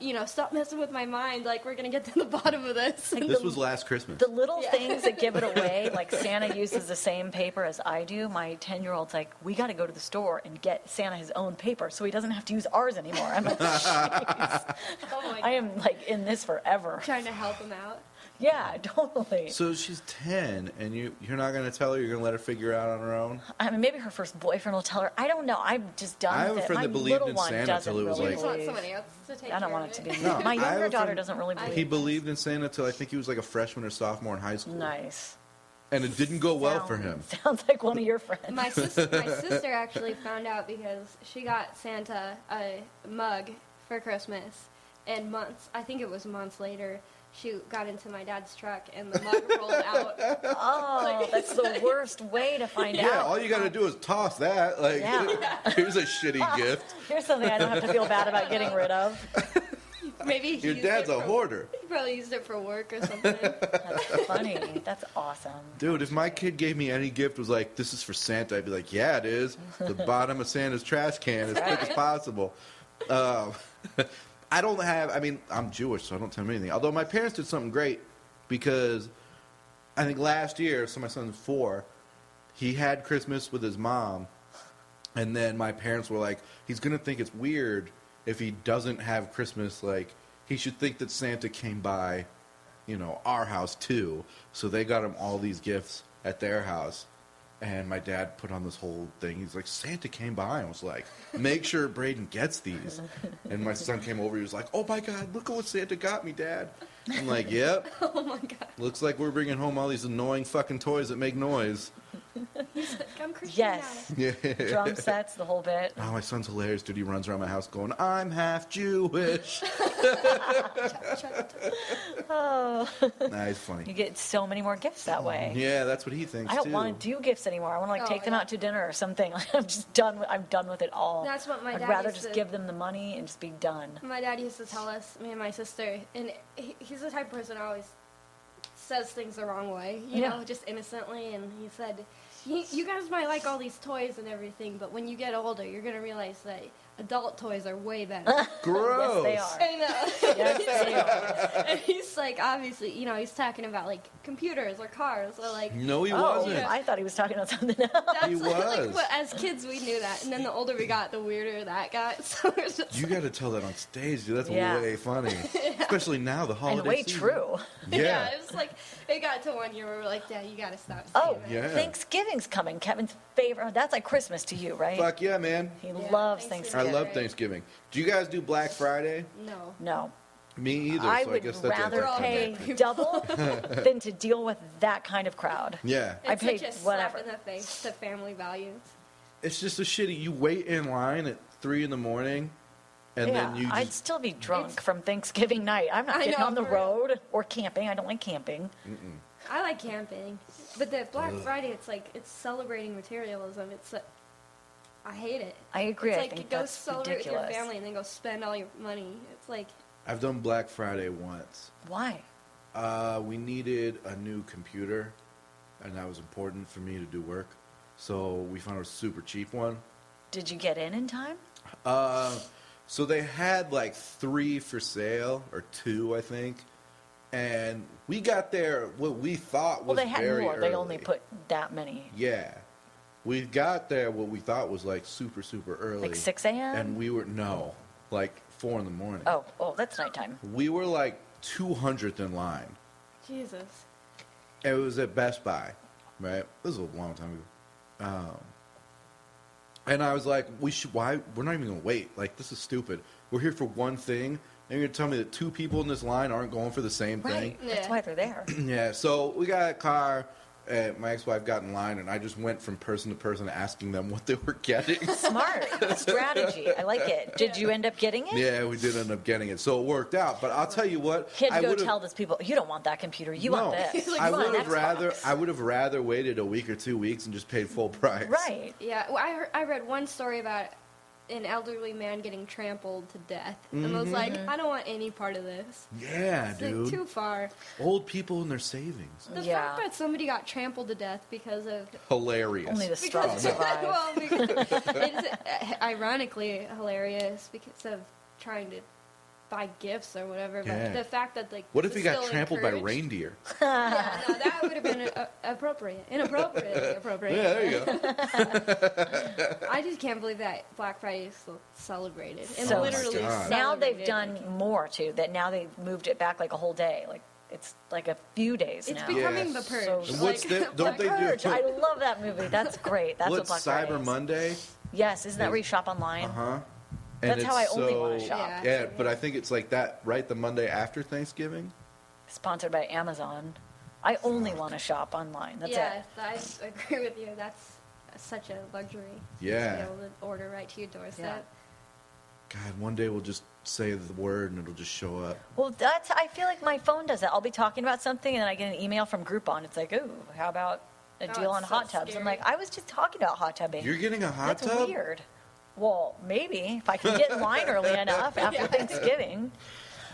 messing with my mind. Like we're gonna get to the bottom of this. This was last Christmas. the little things that give it away, like Santa uses the same paper as I do. My 10-year-old's like, we got to go to the store and get Santa his own paper so he doesn't have to use ours anymore. I'm like, jeez. Oh my I am like in this forever. trying to help him out. Yeah, totally. So she's 10, and you're not going to tell her? You're going to let her figure it out on her own? I mean, maybe her first boyfriend will tell her. I don't know. I'm just done I have with a it. friend My that believed little in one Santa doesn't till it was You really just want believe. somebody else to take I don't care want of it to it. be me. No, My I have a younger daughter friend- doesn't really believe. He believed in Santa till I think he was like a freshman or sophomore in high school. Nice. And it didn't go well for him. Sounds like one of your friends. My sister actually found out because she got Santa a mug for Christmas, and I think it was months later, she got into my dad's truck and the mug rolled out. Oh, that's the worst way to find out. Yeah, all you got to do is toss that. Like, Yeah. here's a shitty gift. Here's something I don't have to feel bad about getting rid of. Maybe he Your used dad's it a for- hoarder. He probably used it for work or something. That's funny. That's awesome. Dude, if my kid gave me any gift was like, this is for Santa, I'd be like, yeah, it is. The bottom of Santa's trash can as quick as possible. I'm Jewish, so I don't tell him anything. Although my parents did something great because I think last year, so my son's 4, he had Christmas with his mom. And then my parents were like, he's going to think it's weird if he doesn't have Christmas. Like, he should think that Santa came by, our house too. So they got him all these gifts at their house. And my dad put on this whole thing. He's like, Santa came by and was like, make sure Braden gets these. And my son came over. He was like, oh, my God, look at what Santa got me, Dad. I'm like, yep. Oh my god. Looks like we're bringing home all these annoying fucking toys that make noise. He's like, I'm Christian Yes. now. Yeah. Drum sets, the whole bit. Oh, my son's hilarious, dude. He runs around my house going, I'm half Jewish. Oh. Nah, he's funny. You get so many more gifts that way. Yeah, that's what he thinks, I don't too. want to do gifts anymore. I want to like Oh, take them yeah. out to dinner or something. Like, I'm just done. I'm done with it all. That's what my I'd dad rather used just to- give them the money and just be done. My dad used to tell us, me and my sister, and he's the type of person who always says things the wrong way, you Yeah. know, just innocently. And he said, you guys might like all these toys and everything, but when you get older, you're going to realize that adult toys are way better. Gross. Yes, they are. I know. Yes, they are. And he's like, obviously, you know, he's talking about like computers or cars or like. No, he Oh, wasn't. I thought he was talking about something else. That's He like was. what, as kids we knew that, and then the older we got, the weirder that got. So we're just You got to tell that on stage, dude. That's Yeah. way funny. Especially now, the holiday And way season. true. Yeah. it was like it got to one year where we're like, Dad, you gotta stop. Oh, saying that." Yeah. Thanksgiving's coming. Kevin's favorite. That's like Christmas to you, right? Fuck yeah, man. He Yeah, loves Thanksgiving. I Thanksgiving. love Thanksgiving. Do you guys do Black Friday? No. No. Me either. I so I would guess that's rather entertainment. pay double than to deal with that kind of crowd. Yeah. I It's paid such a slap whatever. in the face to family values. It's just a shitty. You wait in line at 3 in the morning, and Yeah, then you I'd just. still be drunk It's- from Thanksgiving night. I'm not I getting know, on the for real. road or camping. I don't like camping. I like camping, but the Black Friday, it's like it's celebrating materialism. It's I hate it. I agree. It's I like think go that's celebrate ridiculous. with your family and then go spend all your money. It's like I've done Black Friday once. Why? We needed a new computer, and that was important for me to do work. So we found a super cheap one. Did you get in time? So they had like 3 for sale, or 2, I think. And we got there what we thought was Well, they had very more. early. They only put that many. Yeah. We got there what we thought was like super, super early. Like 6 a.m.? And we were, no, like 4 in the morning. Oh, that's nighttime. We were like 200th in line. Jesus. It was at Best Buy, right? This was a long time ago. And I was like, why? We're not even going to wait. Like, this is stupid. We're here for one thing. And you're going to tell me that 2 people in this line aren't going for the same thing? Right. That's Yeah. why they're there. Yeah, so we got a car, and my ex-wife got in line, and I just went from person to person asking them what they were getting. Smart strategy. I like it. Did you end up getting it? Yeah, we did end up getting it, so it worked out. But I'll tell you what, He had to I go would've- tell those people, you don't want that computer. You no, want this. Like, I You want would an have rather, Xbox. I would have rather waited a week or 2 weeks and just paid full price. Right. Yeah, well, I read one story about an elderly man getting trampled to death, and I was like, I don't want any part of this. Yeah, It's dude. like too far. Old people and their savings. The Yeah. fact that somebody got trampled to death because of Hilarious. Only the strong because survive. well, because it's ironically hilarious because of trying to buy gifts or whatever. But Yeah. the fact that like What if it's he got still trampled by encouraged- reindeer? Yeah, no, that would have been inappropriately appropriate. Yeah, there you go. I just can't believe that Black Friday is still celebrated and So- literally Oh my God. Now they've celebrated. done more too. That now they've moved it back like a whole day. Like it's like a few days It's now. becoming Yeah. the purge. So- And what's the- don't The they do- Purge. I love that movie. That's great. That's What's what Black Friday Cyber is. Monday? Yes, isn't that where you shop online? Uh-huh. That's how I only wanna shop. Yeah. Yeah, but I think it's like that, right? The Monday after Thanksgiving? Sponsored by Amazon. I only want to shop online. That's yeah, it. I agree with you. That's such a luxury. Yeah. To be able to order right to your doorstep. God, one day we'll just say the word and it'll just show up. Well, that's. I feel like my phone does that. I'll be talking about something and then I get an email from Groupon. It's like, ooh, how about a Oh, deal on it's so hot tubs? I'm scary. like, I was just talking about hot tubbing. You're getting a hot That's tub? weird. Well, maybe if I can get in line early enough after Thanksgiving.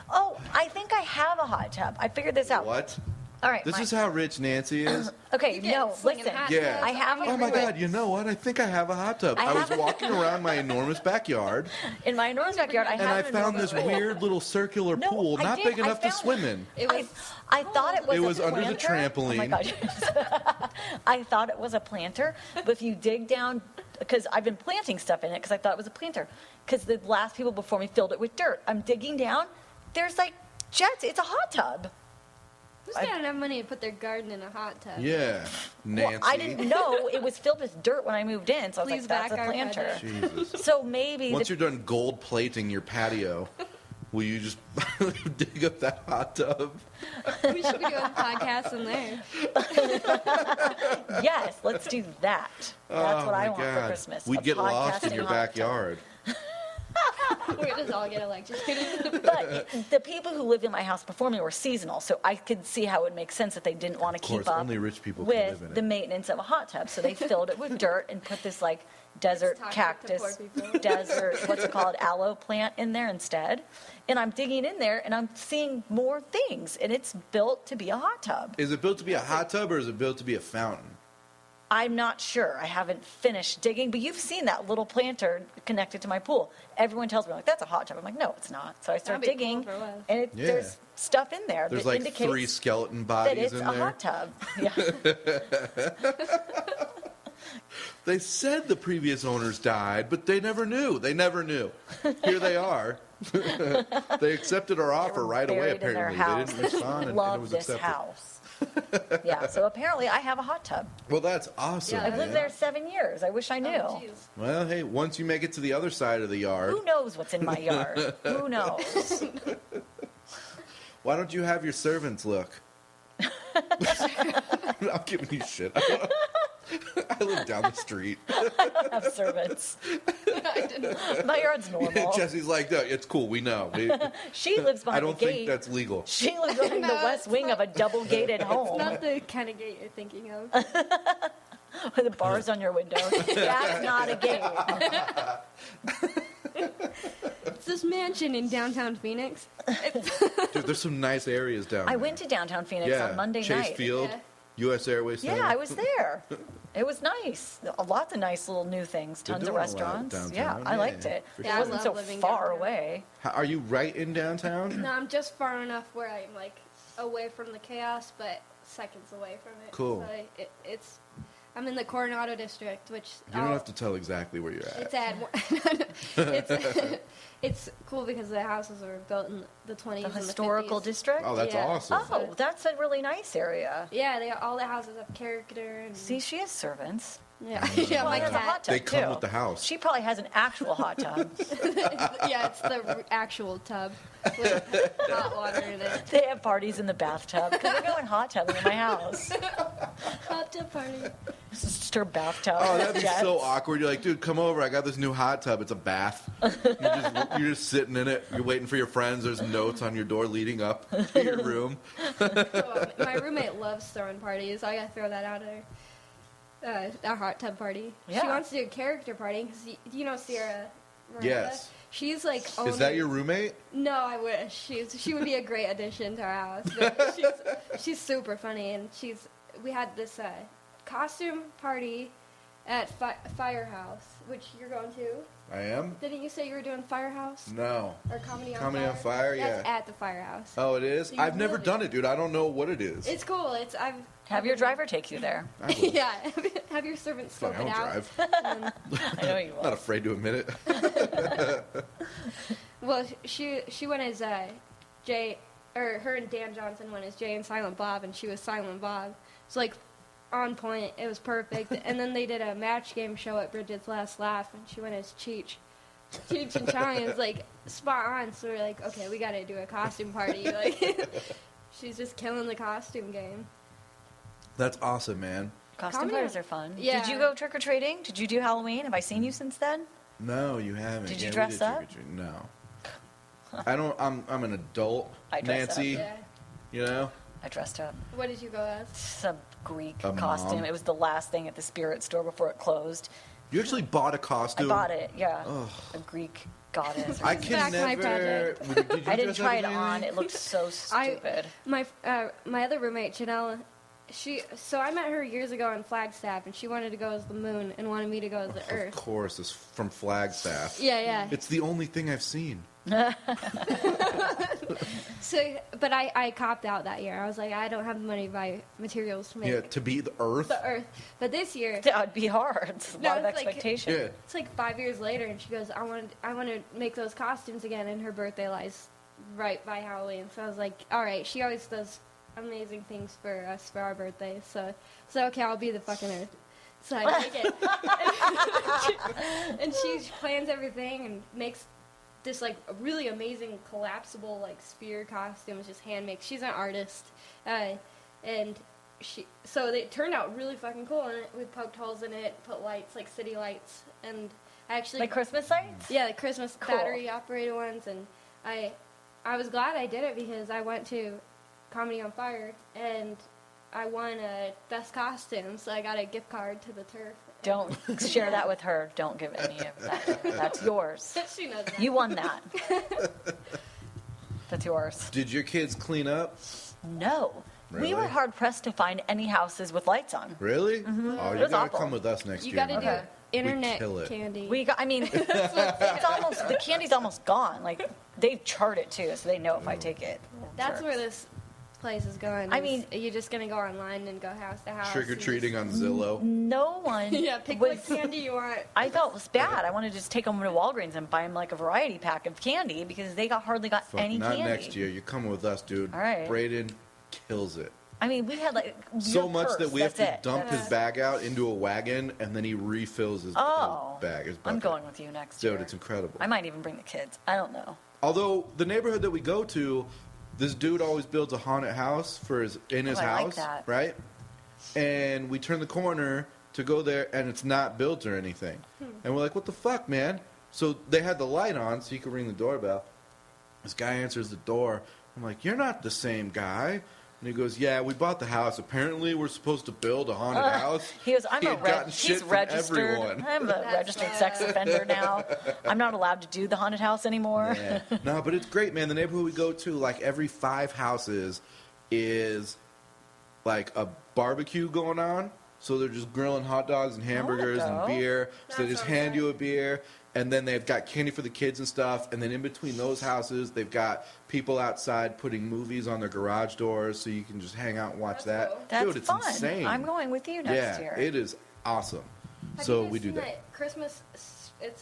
Oh, I think I have a hot tub. I figured this out. What? All right. This is how rich Nancy is? Okay, You get no, slinging listen. hot Yeah. tubs. I have Oh my Wait. God, you know what? I think I have a hot tub. I I was have- walking around my enormous backyard In my enormous backyard, I and have I an found enormous this pool. weird little circular No, pool, I not did. big I enough to found swim it. in. It was I thought it was It was a under the planter. Oh my trampoline. God. I thought it was a planter, but if you dig down, because I've been planting stuff in it because I thought it was a planter, because the last people before me filled it with dirt. I'm digging down, there's like jets. It's a hot tub. who's got enough money to put their garden in a hot tub? Yeah, Nancy. Well, I didn't know it was filled with dirt when I moved in, so I was Please like, that's a back our planter. budget. Jesus. So maybe Once the, you're done gold plating your patio. will you just dig up that hot tub? We should be doing podcasts in there. Yes, let's do that. That's what I want for Christmas. We'd get lost in your podcasting hot tub. backyard. We just all get electrocuted. But the people who lived in my house before me were seasonal, so I could see how it would make sense that they didn't want to Of course, keep up only rich people can live in with it. the maintenance of a hot tub. So they filled it with dirt and put this like desert toxic to cactus, poor people. desert, what's it called, aloe plant in there instead. And I'm digging in there and I'm seeing more things, and it's built to be a hot tub. Is it built to be a hot tub or is it built to be a fountain? I'm not sure. I haven't finished digging, but you've seen that little planter connected to my pool. Everyone tells me, like, that's a hot tub. I'm like, no, it's not. So I start That'd be digging, cool for what? and Yeah. there's stuff in there There's that like indicates 3 skeleton that bodies it's in a there. hot tub. Yeah. They said the previous owners died, but they never knew. They never knew. Here they are. They accepted our offer right away, Buried in their apparently. They house. didn't respond, and it Love was this accepted. house. Yeah, so apparently I have a hot tub. Well, that's awesome. Yeah, I've lived man. there 7 years. I wish I knew. Oh, jeez. Well, hey, once you make it to the other side of the yard, Who knows what's in my yard? Who knows? why don't you have your servants look? I'm giving you shit. I live down the street. I don't have servants. My yard's normal. Jesse's like, no, it's cool. We know. She lives I behind don't the gate. think that's legal. She lives behind the No, west it's wing of a double-gated home. Not the kind of gate you're thinking of. With the bars on your window. That's not a gate. It's this mansion in downtown Phoenix. Dude, there's some nice areas down there. I went to downtown Phoenix yeah. on Monday Chase night. Field, Yeah. U.S. Airways Center. Yeah, I was there. It was nice. Lots of nice little new things. They're Tons of doing a lot restaurants. downtown, Yeah, I liked yeah, it. for It sure. wasn't I so love living far downtown. away. Are you right in downtown? No, I'm just far enough where I'm like away from the chaos, but seconds away from it. Cool. So I'm in the Coronado district, which You don't have to tell exactly where you're at. it's cool because the houses were built in the 20s The and historical the 50s. district? Oh, that's Yeah. awesome. Oh, that's a really nice area. Yeah, all the houses have character and See, she has servants. yeah, yeah, Well, my it has a hot cat. tub, They come too. with the house. She probably has an actual hot tub. Yeah, it's the actual tub with hot water in it. They have parties in the bathtub. Because we're going hot tubbing in my house. Hot tub party. This is just her bathtub. Oh, that'd be Jets. so awkward. You're like, dude, come over. I got this new hot tub. It's a bath. You're just sitting in it. You're waiting for your friends. There's notes on your door leading up to your room. Oh, my roommate loves throwing parties. So I gotta throw that out at her. A hot tub party. She Yeah. wants to do a character party because you know Sierra. Miranda? Yes. She's like. Is that your roommate? No, I wish. She would be a great addition to our house. But she's super funny, and we had this costume party at Firehouse, which you're going to. I am? Didn't you say you were doing Firehouse No. or Comedy on Comedy Fire? on Fire, That's yeah. at the Firehouse. Oh, it is? So you I've never will done be. it, dude. I don't know what it is. It's cool. Have your driver take you there. I will. Yeah, have your servant Fuck, scope I it don't out. drive. I know you Not will. afraid to admit it. Well, she went as Jay, or her and Dan Johnson went as Jay and Silent Bob, and she was Silent Bob. It's like on point. It was perfect. And then they did a match game show at Bridget's Last Laugh, and she went as Cheech. Cheech and Chong is like spot on. So we're like, okay, we got to do a costume party. Like, she's just killing the costume game. That's awesome, man. Costume Comedy- parties are fun. Yeah. Did you go trick-or-treating? Did you do Halloween? Have I seen you since then? No, you haven't. Did you Yeah, we dress up? trick-or-treat. No. I don't. I'm an adult. I dress up, Nancy, Yeah. you know. I dressed up. What did you go as? Some Greek A costume. mom. It was the last thing at the spirit store before it closed. You actually bought a costume. I bought it, yeah. Ugh. A Greek goddess. I Back can to my never. Did you I didn't dress up try as it on. anything? It looked so stupid. My other roommate Janelle, so I met her years ago in Flagstaff, and she wanted to go as the moon and wanted me to go as the Of Earth. course, it's from Flagstaff. Yeah. It's the only thing I've seen. So, but I copped out that year. I was like, I don't have the money to buy materials to make Yeah, to be the Earth. the Earth. But this year, That would be hard. It's a No, lot of it's like- expectation. Yeah. it's like 5 years later, and she goes, I want to make those costumes again, and her birthday lies right by Halloween. So I was like, all right. She always does amazing things for us for our birthdays. So okay, I'll be the fucking Earth. So I make it, and she plans everything and makes this like really amazing collapsible like sphere costume. It's just handmade. She's an artist, and so they turned out really fucking cool. And we poked holes in it, put lights like city lights, and I actually Like Christmas lights? Yeah, the Christmas Cool. battery operated ones, and I was glad I did it because I went to Comedy on Fire and I won a best costume, so I got a gift card to the turf. Don't share that with her. Don't give any of that. That's yours. She knows that. You won that. That's yours. Did your kids clean up? No. Really? We were hard pressed to find any houses with lights on. Really? Mm-hmm. Oh, It you was gotta awful. come with us next You year. got to man. do internet kill it. candy. It's almost, the candy's almost gone. Like, they chart it too, so they know if I take it. That's Jerks. where this place is going. I mean- you're just gonna go online and go house to house. Trick or treating on Zillow. No one Yeah, pick was, what candy you want. I felt it was bad. I wanted to just take them to Walgreens and buy them like a variety pack of candy because they hardly got Fuck, any not candy. next year. You're coming with us, dude. All right. Braden kills it. I mean, we had like So your much purse, that we have that's to it. dump his bag out into a wagon, and then he refills his bag. His I'm bucket. going with you next Dude, year. it's incredible. I might even bring the kids. I don't know. Although the neighborhood that we go to, this dude always builds a haunted house in his I like house, that. right? And we turn the corner to go there, and it's not built or anything. And we're like, "What the fuck, man?" So they had the light on, so you could ring the doorbell. This guy answers the door. I'm like, "You're not the same guy." And he goes, "Yeah, we bought the house. Apparently, we're supposed to build a haunted house." He goes, He had gotten shit he's from registered. everyone. I'm a registered sex offender now. I'm not allowed to do the haunted house anymore. Yeah. No, but it's great, man. The neighborhood we go to, like every 5 houses is like a barbecue going on. So they're just grilling hot dogs and hamburgers and go. beer. So they That just sounds hand good. you a beer. And then they've got candy for the kids and stuff. And then in between those houses, they've got people outside putting movies on their garage doors so you can just hang out and watch That's that. cool. That's Dude, it's fun. insane. I'm going with you next year. Yeah, it is awesome. Have So you guys we do seen that. Christmas.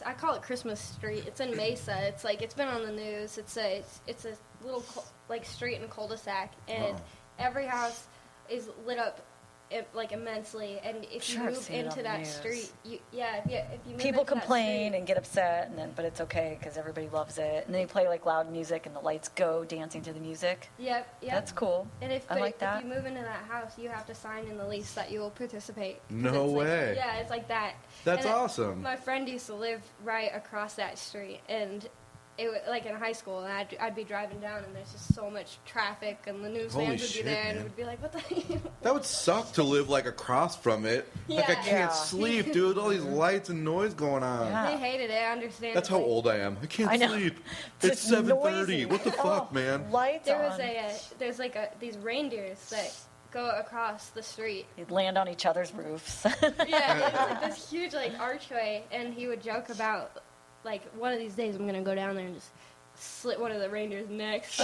I call it Christmas Street. It's in Mesa. It's like it's been on the news. It's a little like street in a cul-de-sac, and every house is lit up like immensely. And if Sure, you I've move seen it on into the that news. street, if you move People into that complain street- and get upset, but it's okay because everybody loves it. And they play like loud music, and the lights go dancing to the music. Yep. That's cool. And I like that. if you move into that house, you have to sign in the lease that you will participate. 'Cause No it's like- way. yeah, it's like that. That's And awesome. My friend used to live right across that street, and it was like in high school, and I'd be driving down, and there's just so much traffic, and the news Holy vans would shit, be there, and man. it would be like, what the? That would suck to live like across from it. Like I Yeah. can't Yeah. sleep, dude. All these lights and noise going on. Yeah. They hated it. I understand. That's how Like, old I am. I can't I know. sleep. It's It's just 7:30. noisy. What the fuck, Oh, man? Lights There on. was there's like these reindeers that go across the street. They'd land on each other's roofs. Yeah, it's like this huge like archway, and he would joke about like one of these days I'm gonna go down there and just slit one of the reindeer's necks.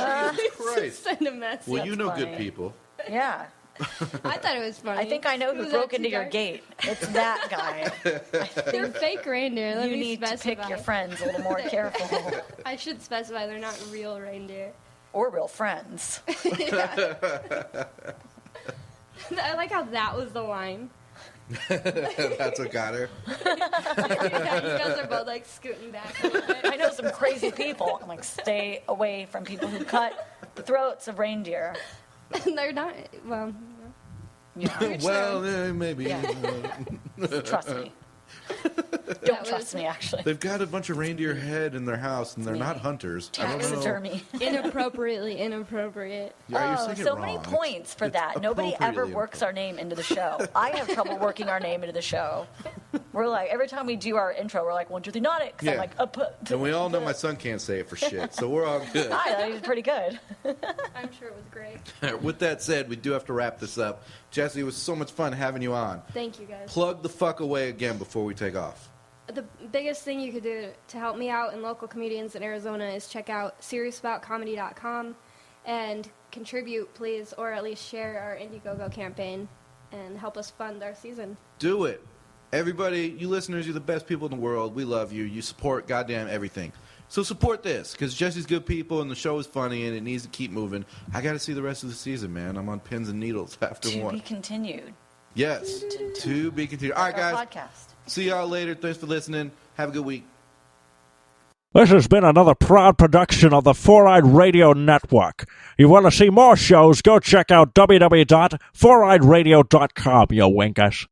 Christ. Send a message. Well, you That's know good funny. people. yeah. I thought it was funny. I think I know It who was broke that into your guy. gate. It's that guy. They're fake reindeer. Let You me need to specify. pick your friends a little more careful. I should specify they're not real reindeer. Or real friends. I like how that was the line. That's what got her. Yeah, you guys are both like scooting back a little bit. I know some crazy people. I'm like, stay away from people who cut the throats of reindeer. They're not. Well, Yeah, Well, maybe. Yeah. trust me. That Don't was- trust me, actually. They've got a bunch of reindeer head in their house, and they're me. not hunters. I don't know. Taxidermy. inappropriately inappropriate. Yeah, you're Oh, saying it so wrong. many points for It's that. Nobody ever appropriately works our name into the show. I have trouble working our name into the show. We're like, every time we do our intro, we're like, 1, 2, 3, not it. 'Cause Yeah. I'm like, And we all know my son can't say it for shit, so we're all good. I thought he was pretty good. I'm sure it was great. With that said, we do have to wrap this up. Jesse, it was so much fun having you on. Thank you guys. Plug the fuck away again before we take off. The biggest thing you could do to help me out and local comedians in Arizona is check out SeriousAboutComedy.com and contribute, please, or at least share our Indiegogo campaign and help us fund our season. Do it. Everybody, you listeners, you're the best people in the world. We love you. You support goddamn everything. So support this, because Jesse's good people and the show is funny and it needs to keep moving. I got to see the rest of the season, man. I'm on pins and needles after To one. be continued. Yes, to be continued. All right, Our guys. podcast. See y'all later. Thanks for listening. Have a good week. This has been another proud production of the Four-Eyed Radio Network. You want to see more shows, go check out www.foureyedradio.com, you winkers.